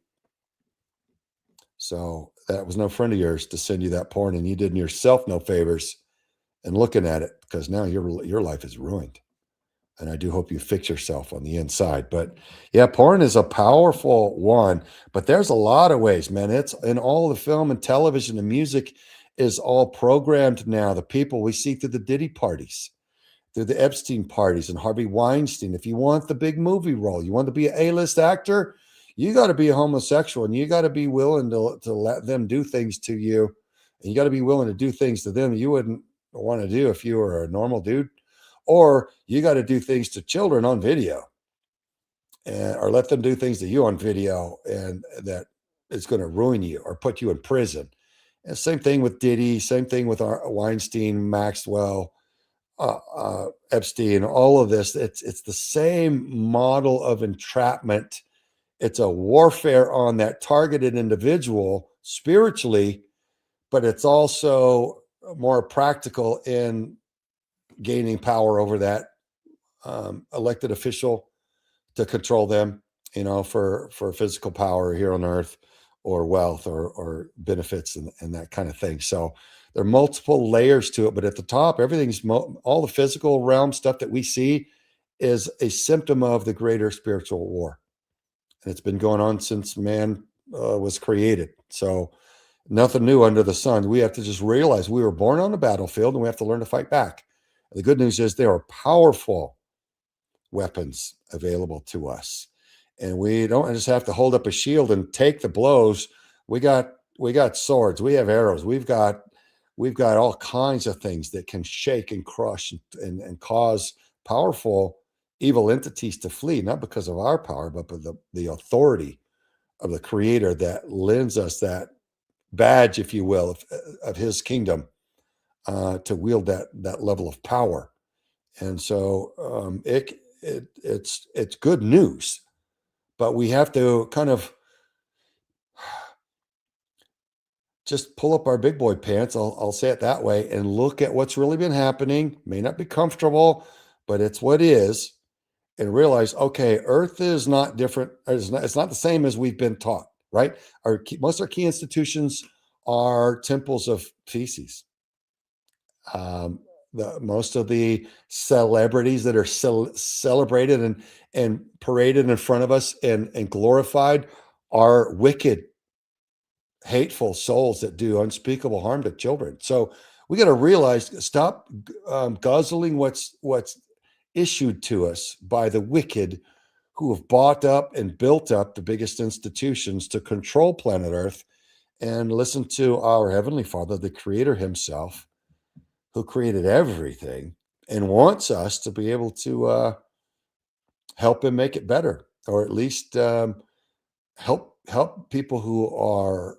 So that was no friend of yours to send you that porn, and you did yourself no favors and looking at it, because now your life is ruined. And I do hope you fix yourself on the inside. But yeah, porn is a powerful one, but there's a lot of ways, man. It's in all the film and television and music is all programmed now. The people we see through the Diddy parties, through the Epstein parties and Harvey Weinstein. If you want the big movie role, you want to be an A-list actor, you got to be a homosexual and you got to be willing to let them do things to you. And you got to be willing to do things to them you wouldn't want to do if you were a normal dude. Or you got to do things to children on video, or let them do things to you on video, and that is going to ruin you or put you in prison. And same thing with Diddy, same thing with Weinstein, Maxwell, Epstein, all of this. It's the same model of entrapment. It's a warfare on that targeted individual spiritually, but it's also more practical in gaining power over that elected official to control them, for physical power here on earth, or wealth, or benefits, and that kind of thing. So there are multiple layers to it, but at the top, everything's all the physical realm stuff that we see is a symptom of the greater spiritual war. And it's been going on since man was created. So nothing new under the sun. We have to just realize we were born on the battlefield and we have to learn to fight back. The good news is there are powerful weapons available to us. And we don't just have to hold up a shield and take the blows. We got swords, we have arrows, we've got all kinds of things that can shake and crush and cause powerful evil entities to flee, not because of our power, but the authority of the Creator that lends us that badge, if you will, of his kingdom, to wield that level of power. And so it's good news, but we have to kind of just pull up our big boy pants, I'll say it that way, and look at what's really been happening. May not be comfortable, but it's what is, and realize, okay, Earth is not different. It's not the same as we've been taught, right? Most of our key institutions are temples of feces. Most of the celebrities that are celebrated and paraded in front of us and glorified are wicked, hateful souls that do unspeakable harm to children. So we got to realize, stop guzzling what's issued to us by the wicked who have bought up and built up the biggest institutions to control planet Earth, and listen to our Heavenly Father, the Creator himself, who created everything and wants us to be able to help him make it better, or at least help people who are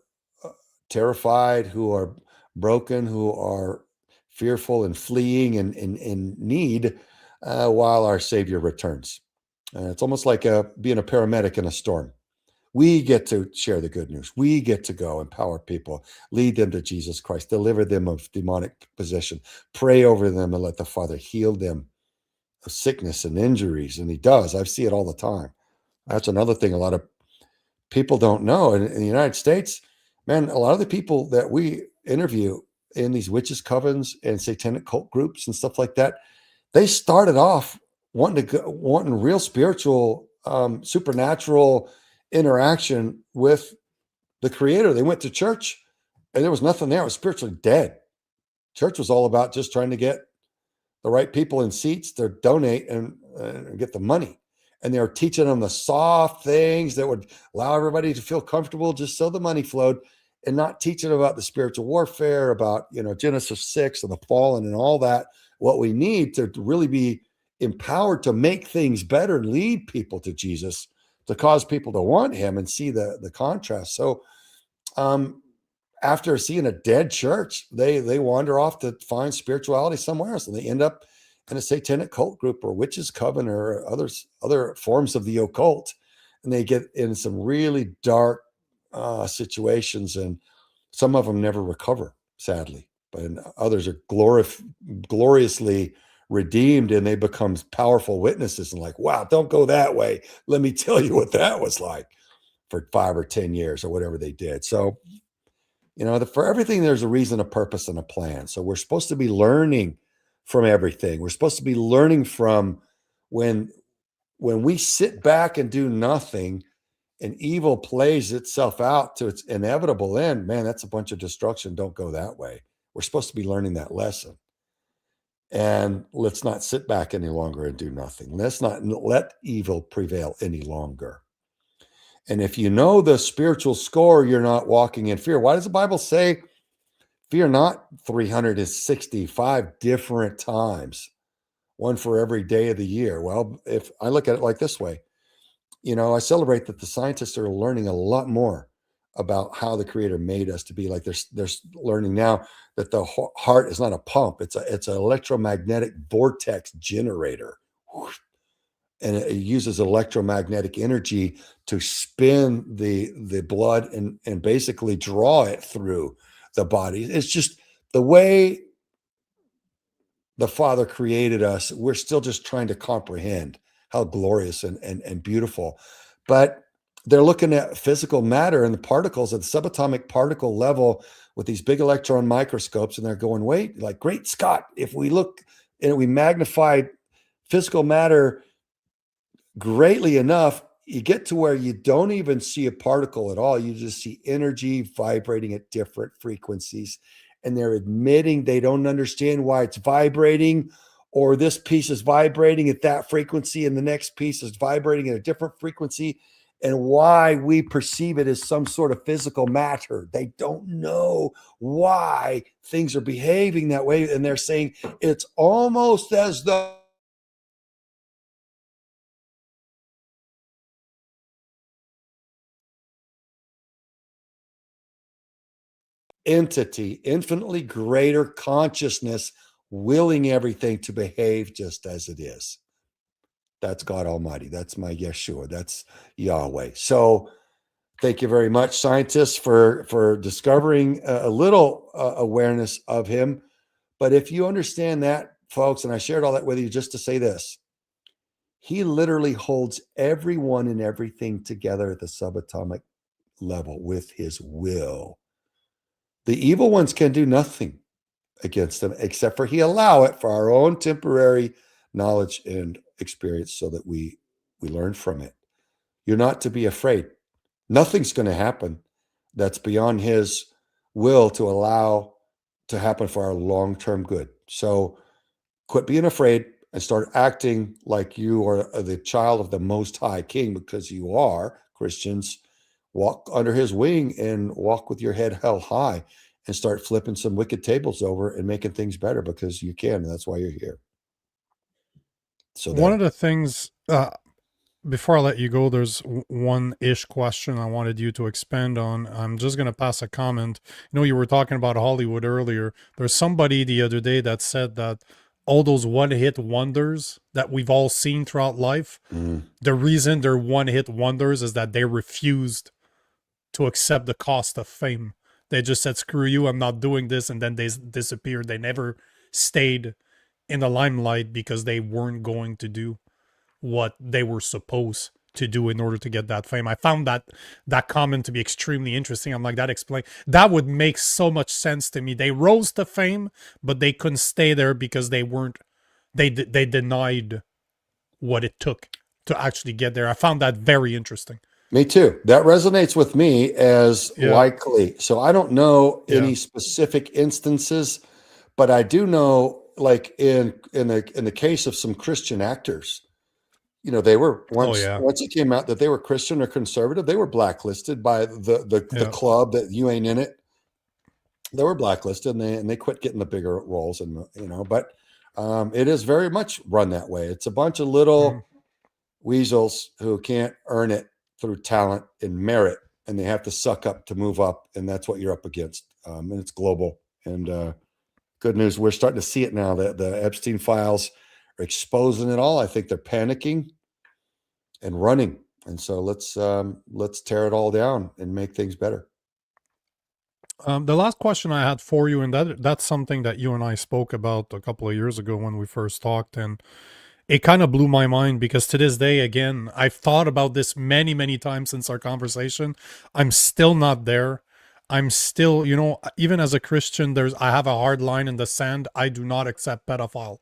terrified, who are broken, who are fearful and fleeing and in need, while our Savior returns. It's almost like being a paramedic in a storm. We get to share the good news. We get to go empower people, lead them to Jesus Christ, deliver them of demonic possession, pray over them, and let the Father heal them of sickness and injuries. And he does. I see it all the time. That's another thing a lot of people don't know. In the United States, man, a lot of the people that we interview in these witches' covens and satanic cult groups and stuff like that, they started off wanting real spiritual, supernatural interaction with the Creator. They went to church and there was nothing there. It was spiritually dead. Church was all about just trying to get the right people in seats to donate and get the money. And they were teaching them the soft things that would allow everybody to feel comfortable just so the money flowed, and not teaching about the spiritual warfare, about, Genesis 6 and the fallen and all that, what we need to really be empowered to make things better and lead people to Jesus, to cause people to want him and see the contrast. So after seeing a dead church, they wander off to find spirituality somewhere else, and they end up in a satanic cult group or witches' coven or other forms of the occult, and they get in some really dark situations, and some of them never recover, sadly, but others are gloriously redeemed, and they become powerful witnesses and like, wow, don't go that way. Let me tell you what that was like for 5 or 10 years or whatever they did. So, for everything, there's a reason, a purpose, and a plan. So we're supposed to be learning from everything. We're supposed to be learning from when we sit back and do nothing and evil plays itself out to its inevitable end, man, that's a bunch of destruction. Don't go that way. We're supposed to be learning that lesson. And let's not sit back any longer and do nothing. Let's not let evil prevail any longer. And if you know the spiritual score, you're not walking in fear. Why does the Bible say, fear not 365 different times, one for every day of the year? Well, if I look at it like this way, I celebrate that the scientists are learning a lot more about how the Creator made us to be. Like they're learning now that the heart is not a pump; it's an electromagnetic vortex generator, and it uses electromagnetic energy to spin the blood and basically draw it through the body. It's just the way the Father created us. We're still just trying to comprehend how glorious and beautiful. But they're looking at physical matter and the particles at the subatomic particle level with these big electron microscopes, and they're going, wait, like, great Scott, if we look and we magnified physical matter greatly enough, you get to where you don't even see a particle at all. You just see energy vibrating at different frequencies. And they're admitting they don't understand why it's vibrating, or this piece is vibrating at that frequency and the next piece is vibrating at a different frequency, and why we perceive it as some sort of physical matter. They don't know why things are behaving that way. And they're saying it's almost as though entity, infinitely greater consciousness, willing everything to behave just as it is. That's God Almighty. That's my Yeshua. That's Yahweh. So thank you very much, scientists, for discovering a little awareness of him. But if you understand that, folks, and I shared all that with you just to say this, he literally holds everyone and everything together at the subatomic level with his will. The evil ones can do nothing against them, except for he allow it for our own temporary knowledge and experience so that we learn from it. You're not to be afraid. Nothing's going to happen that's beyond his will to allow to happen for our long-term good. So quit being afraid and start acting like you are the child of the Most High King, because you are. Christians, walk under his wing and walk with your head held high and start flipping some wicked tables over and making things better, because you can. And that's why you're here. So one of the things, before I let you go, there's one-ish question I wanted you to expand on. I'm just going to pass a comment. You were talking about Hollywood earlier. There's somebody the other day that said that all those one-hit wonders that we've all seen throughout life, the reason they're one-hit wonders is that they refused to accept the cost of fame. They just said, screw you, I'm not doing this, and then they disappeared. They never stayed in the limelight because they weren't going to do what they were supposed to do in order to get that fame. I found that comment to be extremely interesting. I'm like, that would make so much sense to me. They rose to fame, but they couldn't stay there because they denied what it took to actually get there. I found that very interesting. Me too. That resonates with me as likely. So I don't know any specific instances, but I do know, like in the case of some Christian actors, they were once it came out that they were Christian or conservative, they were blacklisted by the club that you ain't in it. They were blacklisted and they quit getting the bigger roles, and but it is very much run that way. It's a bunch of little weasels who can't earn it through talent and merit, and they have to suck up to move up, and that's what you're up against. And it's global. And good news, we're starting to see it now. The Epstein files are exposing it all. I think they're panicking and running, and so let's tear it all down and make things better. The last question I had for you, and that's something that you and I spoke about a couple of years ago when we first talked, and it kind of blew my mind, because to this day, again, I've thought about this many, many times since our conversation. I'm still not there. I'm still, even as a Christian, I have a hard line in the sand. I do not accept pedophile.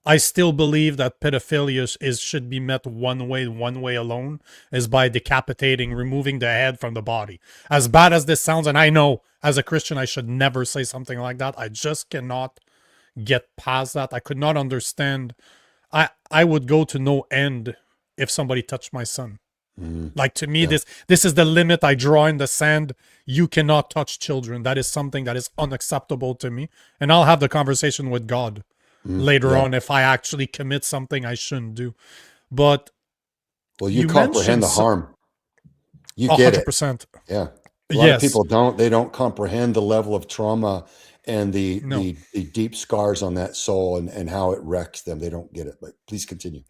I still believe that pedophilia should be met one way alone, is by decapitating, removing the head from the body. As bad as this sounds, and I know as a Christian I should never say something like that, I just cannot get past that. I could not understand. I would go to no end if somebody touched my son. Like, to me, Yeah. this is the limit I draw in the sand. You cannot touch children. That is something that is unacceptable to me. And I'll have the conversation with God later Yeah. on if I actually commit something I shouldn't do. But Well, you you comprehend mentioned the harm. You get it. 100%. Yeah. A lot of Yes. people don't. They don't comprehend the level of trauma and the No. the deep scars on that soul and how it wrecks them. They don't get it. But please continue.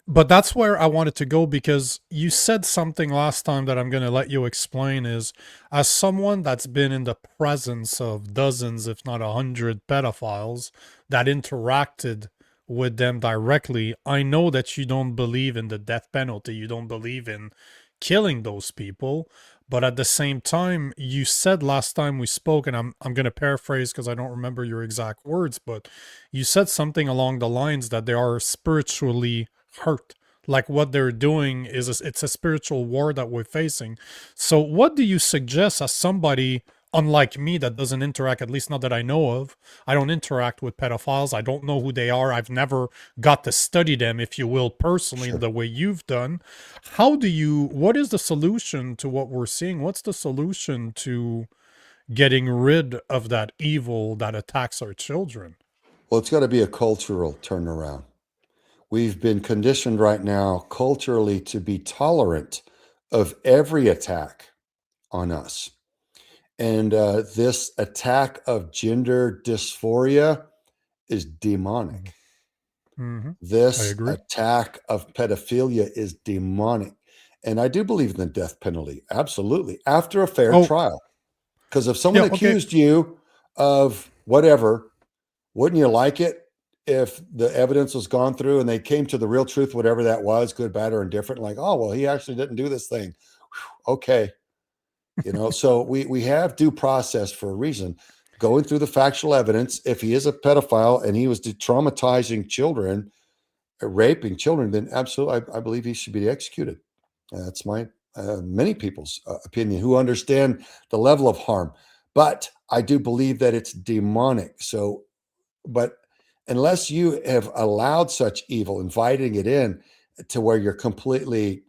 But that's where I wanted to go, because you said something last time that I'm going to let you explain. Is, as someone that's been in the presence of dozens, if not 100 pedophiles that interacted with them directly, I know that you don't believe in the death penalty. You don't believe in killing those people. But at the same time, you said last time we spoke, and I'm going to paraphrase because I don't remember your exact words, but you said something along the lines that they are spiritually hurt. Like, what they're doing is it's a spiritual war that we're facing. So what do you suggest, as somebody unlike me that doesn't interact, at least not that I know of? I don't interact with pedophiles. I don't know who they are. I've never got to study them, if you will, personally, Sure. the way you've done. What is the solution to what we're seeing? What's the solution to getting rid of that evil that attacks our children? Well, it's got to be a cultural turnaround. We've been conditioned right now culturally to be tolerant of every attack on us. And this attack of gender dysphoria is demonic. Mm-hmm. I This agree. attack of pedophilia is demonic. And I do believe in the death penalty. Absolutely. After a fair Oh, trial. Because if someone yeah, okay. accused you of whatever, wouldn't you like it if the evidence was gone through and they came to the real truth, whatever that was, good, bad, or indifferent? Like, oh, well, he actually didn't do this thing. Whew, okay. So we have due process for a reason. Going through the factual evidence, if he is a pedophile and he was traumatizing children, raping children, then absolutely, I believe he should be executed. That's my many people's opinion who understand the level of harm. But I do believe that it's demonic. So, but unless you have allowed such evil, inviting it in to where you're completely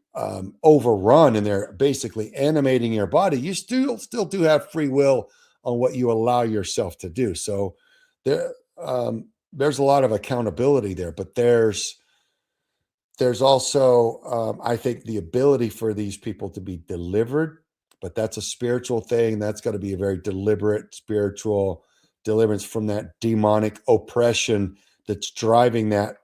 overrun and they're basically animating your body, you still do have free will on what you allow yourself to do. So there's a lot of accountability there, but there's also I think the ability for these people to be delivered, but that's a spiritual thing. That's got to be a very deliberate spiritual deliverance from that demonic oppression that's driving that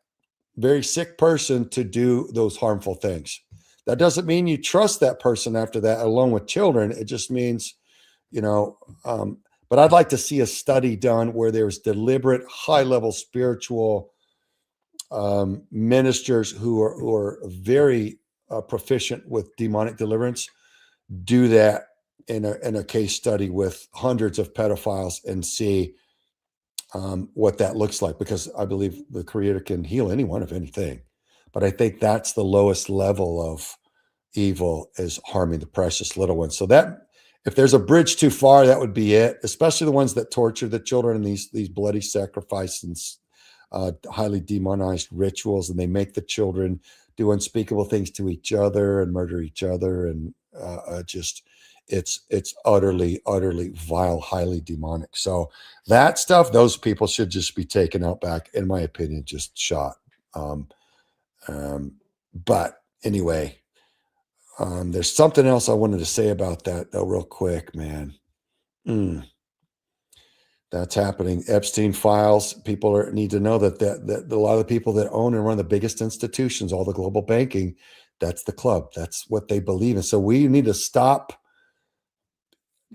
very sick person to do those harmful things. That doesn't mean you trust that person after that, along with children. It just means, but I'd like to see a study done where there's deliberate, high-level spiritual ministers who are very proficient with demonic deliverance, do that in a case study with hundreds of pedophiles and see what that looks like, because I believe the Creator can heal anyone of anything. But I think that's the lowest level of evil, is harming the precious little ones. So that if there's a bridge too far, that would be it, especially the ones that torture the children in these bloody sacrifices, highly demonized rituals, and they make the children do unspeakable things to each other and murder each other. And it's utterly vile, highly demonic. So that stuff, those people should just be taken out back, in my opinion, just shot. But anyway, there's something else I wanted to say about that, though, real quick, man. That's happening. Epstein files. People need to know that a lot of the people that own and run the biggest institutions, all the global banking, that's the club. That's what they believe in. So we need to stop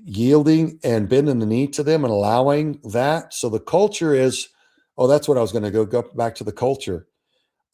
yielding and bending the knee to them and allowing that. So the culture is, that's what I was going to go back to the culture.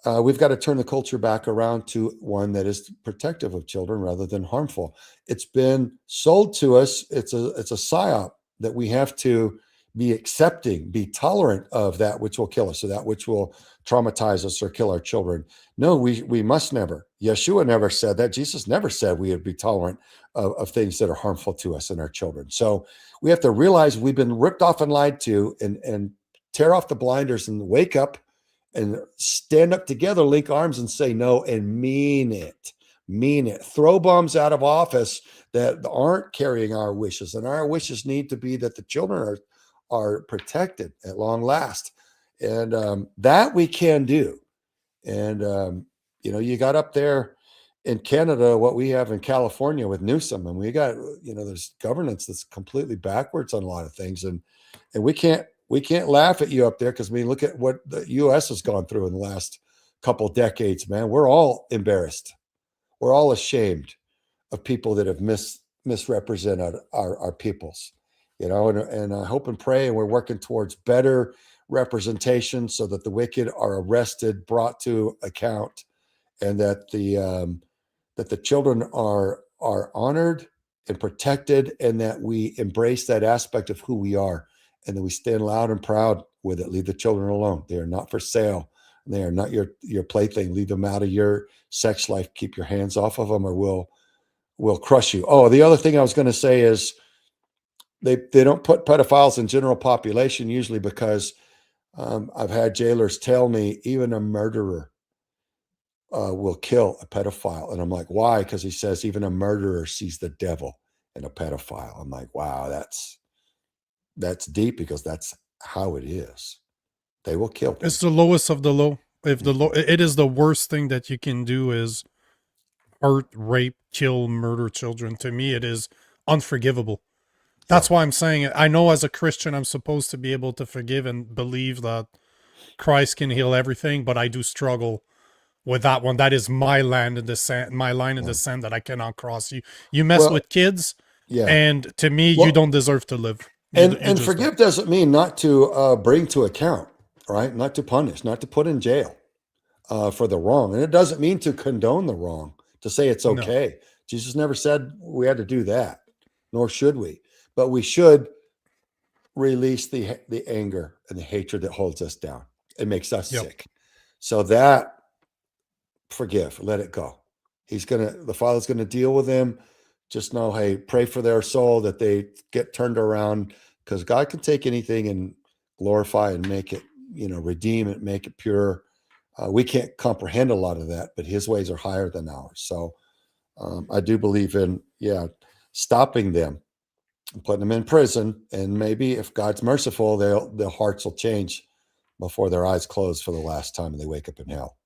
We've got to turn the culture back around to one that is protective of children rather than harmful. It's been sold to us. It's a psyop that we have to be accepting, be tolerant of that which will kill us, or that which will traumatize us or kill our children. No, we must never. Yeshua never said that. Jesus never said we would be tolerant of things that are harmful to us and our children. So we have to realize we've been ripped off and lied to, and tear off the blinders and wake up and stand up together, link arms and say no, and mean it. Mean it. Throw bums out of office that aren't carrying our wishes. And our wishes need to be that the children are protected at long last. And that we can do. And, you got up there in Canada what we have in California with Newsom, and we got, there's governance that's completely backwards on a lot of things. And we can't laugh at you up there, because look at what the U.S. has gone through in the last couple of decades, man. We're all embarrassed. We're all ashamed of people that have misrepresented our peoples, and I hope and pray, and we're working towards better representation so that the wicked are arrested, brought to account, and that the children are honored and protected, and that we embrace that aspect of who we are, and that we stand loud and proud with it. Leave the children alone. They are not for sale. They are not your plaything. Leave them out of your sex life. Keep your hands off of them, or we'll crush you. Oh, the other thing I was going to say is they don't put pedophiles in general population usually because I've had jailers tell me even a murderer will kill a pedophile. And I'm like, why? Because he says even a murderer sees the devil in a pedophile. I'm like, wow, that's deep, because that's how it is. They will kill them. It's the lowest of the low. It is the worst thing that you can do is hurt, rape, kill, murder children. To me, it is unforgivable. That's why I'm saying it. I know as a Christian, I'm supposed to be able to forgive and believe that Christ can heal everything, but I do struggle with that one. That is my line in the sand that I cannot cross. You mess with kids, and to me, you don't deserve to live. And forgive doesn't mean not to bring to account, right? Not to punish, not to put in jail for the wrong. And it doesn't mean to condone the wrong, to say it's okay. No. Jesus never said we had to do that, nor should we. But we should release the anger and the hatred that holds us down. It makes us sick. So that, forgive, let it go. The Father's going to deal with them. Just know, hey, pray for their soul that they get turned around, because God can take anything and glorify and make it, redeem it, make it pure. We can't comprehend a lot of that, but his ways are higher than ours. So I do believe in, stopping them, putting them in prison, and maybe if God's merciful, their hearts will change before their eyes close for the last time and they wake up in hell.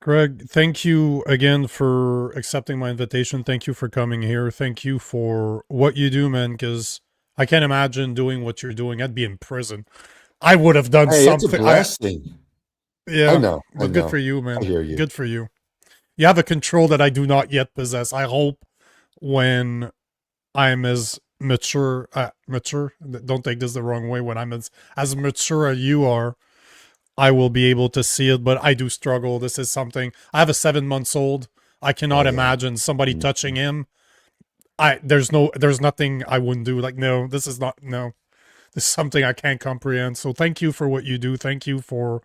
Craig, thank you again for accepting my invitation. Thank you for coming here. Thank you for what you do, man, because I can't imagine doing what you're doing. I'd be in prison. I would have done something. It's a blessing. I know. But good for you, man. I hear you. Good for you. You have a control that I do not yet possess. I hope when I'm as mature, don't take this the wrong way, when I'm as mature as you are, I will be able to see it, but I do struggle. This is something, I have a 7-month-old. I cannot imagine somebody touching him. There's nothing I wouldn't do. Like, this is something I can't comprehend. So thank you for what you do. Thank you for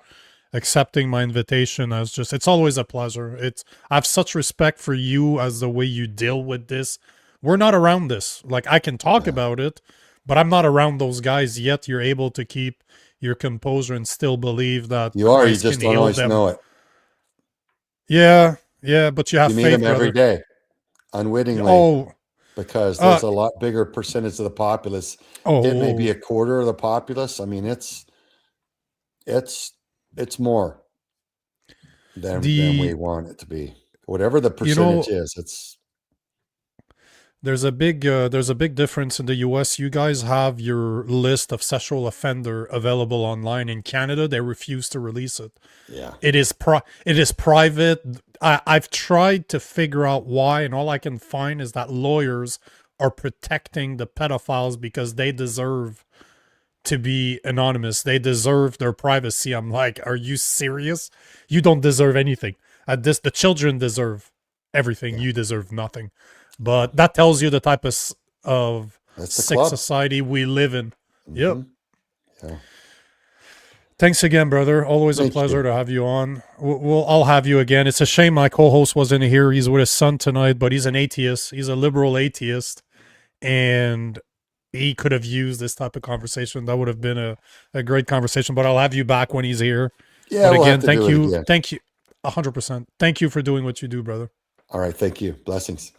accepting my invitation. It's always a pleasure. I have such respect for you as the way you deal with this. We're not around this. Like, I can talk about it, but I'm not around those guys yet. You're able to keep your composure and still believe that you are. You just don't always know it. Yeah, but you have faith. You meet them every day, unwittingly. Because there's a lot bigger percentage of the populace. It may be a quarter of the populace. I mean, it's more than we want it to be. Whatever the percentage is, There's a big difference in the US. You guys have your list of sexual offender available online. In Canada, they refuse to release it. Yeah. It is private. I've tried to figure out why, and all I can find is that lawyers are protecting the pedophiles because they deserve to be anonymous. They deserve their privacy. I'm like, are you serious? You don't deserve anything. The children deserve everything. You deserve nothing. But that tells you the type of That's the sick club. society we live in. Yep. Yeah. Thanks again, brother. Always a Thank pleasure you. to have you on. I'll have you again. It's a shame my co-host wasn't here. He's with his son tonight, but he's an atheist. He's a liberal atheist, and he could have used this type of conversation. That would have been a great conversation. But I'll have you back when he's here. Yeah, But we'll again, have to do it again. thank you, 100%. Thank you for doing what you do, brother. All right. Thank you. Blessings.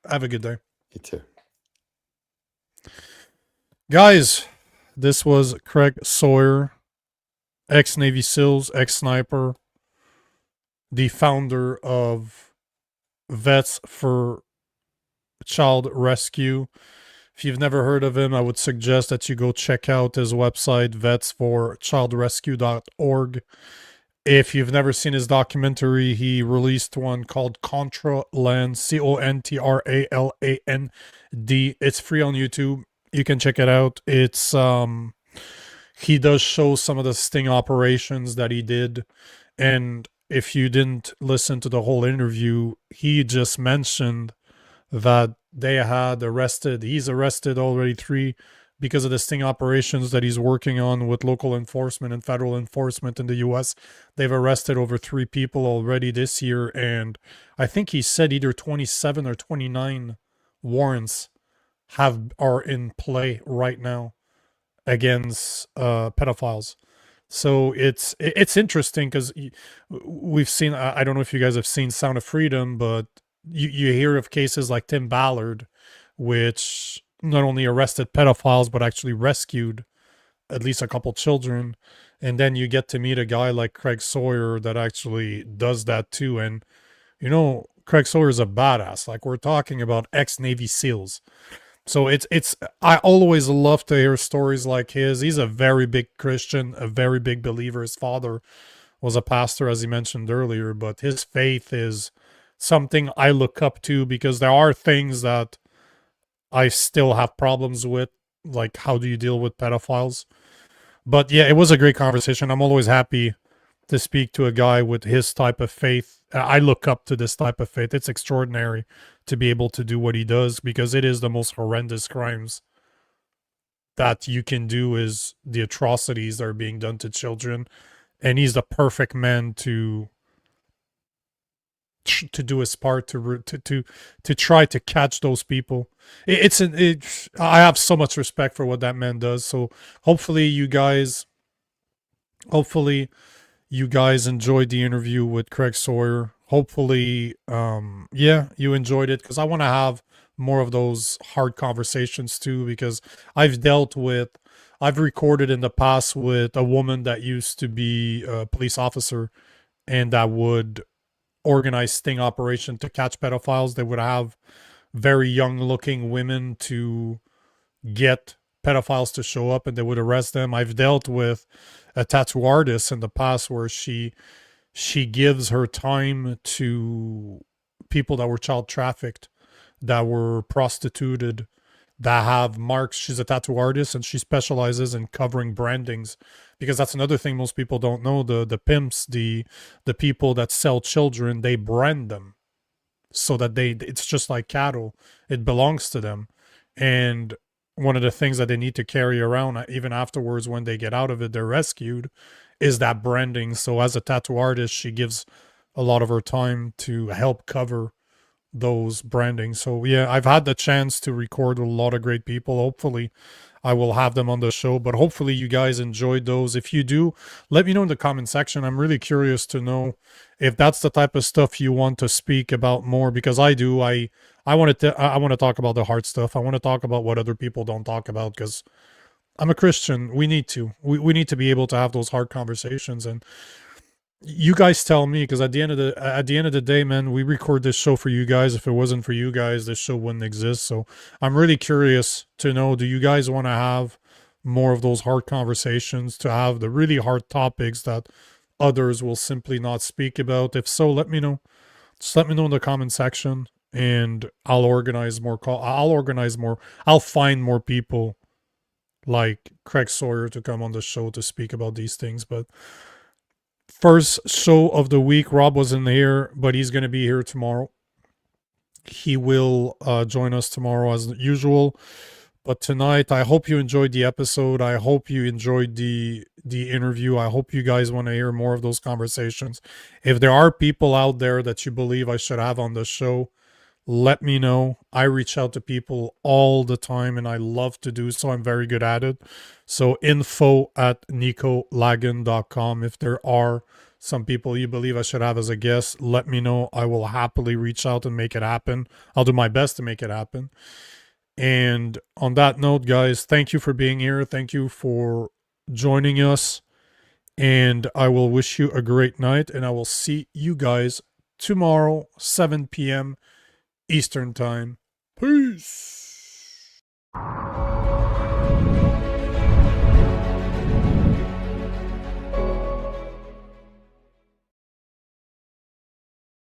Have a good day, You too. guys. This was Craig Sawyer, ex-Navy SEALs, ex-sniper, the founder of Vets for Child Rescue. If you've never heard of him, I would suggest that you go check out his website, vetsforchildrescue.org. If you've never seen his documentary, he released one called Contraland, Contraland. It's free on YouTube. You can check it out. It's he does show some of the sting operations that he did. And if you didn't listen to the whole interview, he just mentioned that he's arrested already 3 because of the sting operations that he's working on with local enforcement and federal enforcement in the US. They've arrested over 3 people already this year, and I think he said either 27 or 29 warrants are in play right now against pedophiles. So it's interesting because we've seen, I don't know if you guys have seen Sound of Freedom, but you hear of cases like Tim Ballard, which not only arrested pedophiles, but actually rescued at least a couple children. And then you get to meet a guy like Craig Sawyer that actually does that too. And, Craig Sawyer is a badass. Like, we're talking about ex-Navy SEALs. So I always love to hear stories like his. He's a very big Christian, a very big believer. His father was a pastor, as he mentioned earlier, but his faith is something I look up to because there are things that I still have problems with, like how do you deal with pedophiles? But yeah, it was a great conversation. I'm always happy to speak to a guy with his type of faith. I look up to this type of faith. It's extraordinary to be able to do what he does because it is the most horrendous crimes that you can do is the atrocities that are being done to children. And he's the perfect man to do his part to try to catch those people. I have so much respect for what that man does. So hopefully you guys enjoyed the interview with Craig Sawyer. Hopefully, you enjoyed it because I want to have more of those hard conversations too, because I've recorded in the past with a woman that used to be a police officer and that would organize sting operation to catch pedophiles. They would have very young looking women to get pedophiles to show up and they would arrest them. I've dealt with a tattoo artist in the past where she gives her time to people that were child trafficked, that were prostituted, that have marks. She's a tattoo artist and she specializes in covering brandings, because that's another thing most people don't know. The pimps, the people that sell children, they brand them so that it's just like cattle. It belongs to them. And one of the things that they need to carry around even afterwards when they get out of it, they're rescued, is that branding. So as a tattoo artist, she gives a lot of her time to help cover those brandings. So yeah, I've had the chance to record with a lot of great people. Hopefully I will have them on the show, but hopefully you guys enjoyed those. If you do, let me know in the comment section. I'm really curious to know if that's the type of stuff you want to speak about more, because I do. I want to talk about the hard stuff. I want to talk about what other people don't talk about, because I'm a Christian. We need to. We need to be able to have those hard conversations. And you guys tell me, because at the end of the day, man, we record this show for you guys. If it wasn't for you guys, this show wouldn't exist. So I'm really curious to know, do you guys want to have more of those hard conversations, to have the really hard topics that others will simply not speak about? If so, let me know. Just let me know in the comment section, and I'll organize more. I'll find more people like Craig Sawyer to come on the show to speak about these things. But first show of the week, Rob wasn't here, but he's going to be here tomorrow. He will join us tomorrow as usual. But tonight, I hope you enjoyed the episode. I hope you enjoyed the interview. I hope you guys want to hear more of those conversations. If there are people out there that you believe I should have on the show, let me know. I reach out to people all the time and I love to do so. I'm very good at it. So info@nicolagan.com. If there are some people you believe I should have as a guest, let me know. I will happily reach out and make it happen. I'll do my best to make it happen. And on that note, guys, thank you for being here. Thank you for joining us. And I will wish you a great night. And I will see you guys tomorrow, 7 p.m. Eastern Time. Peace.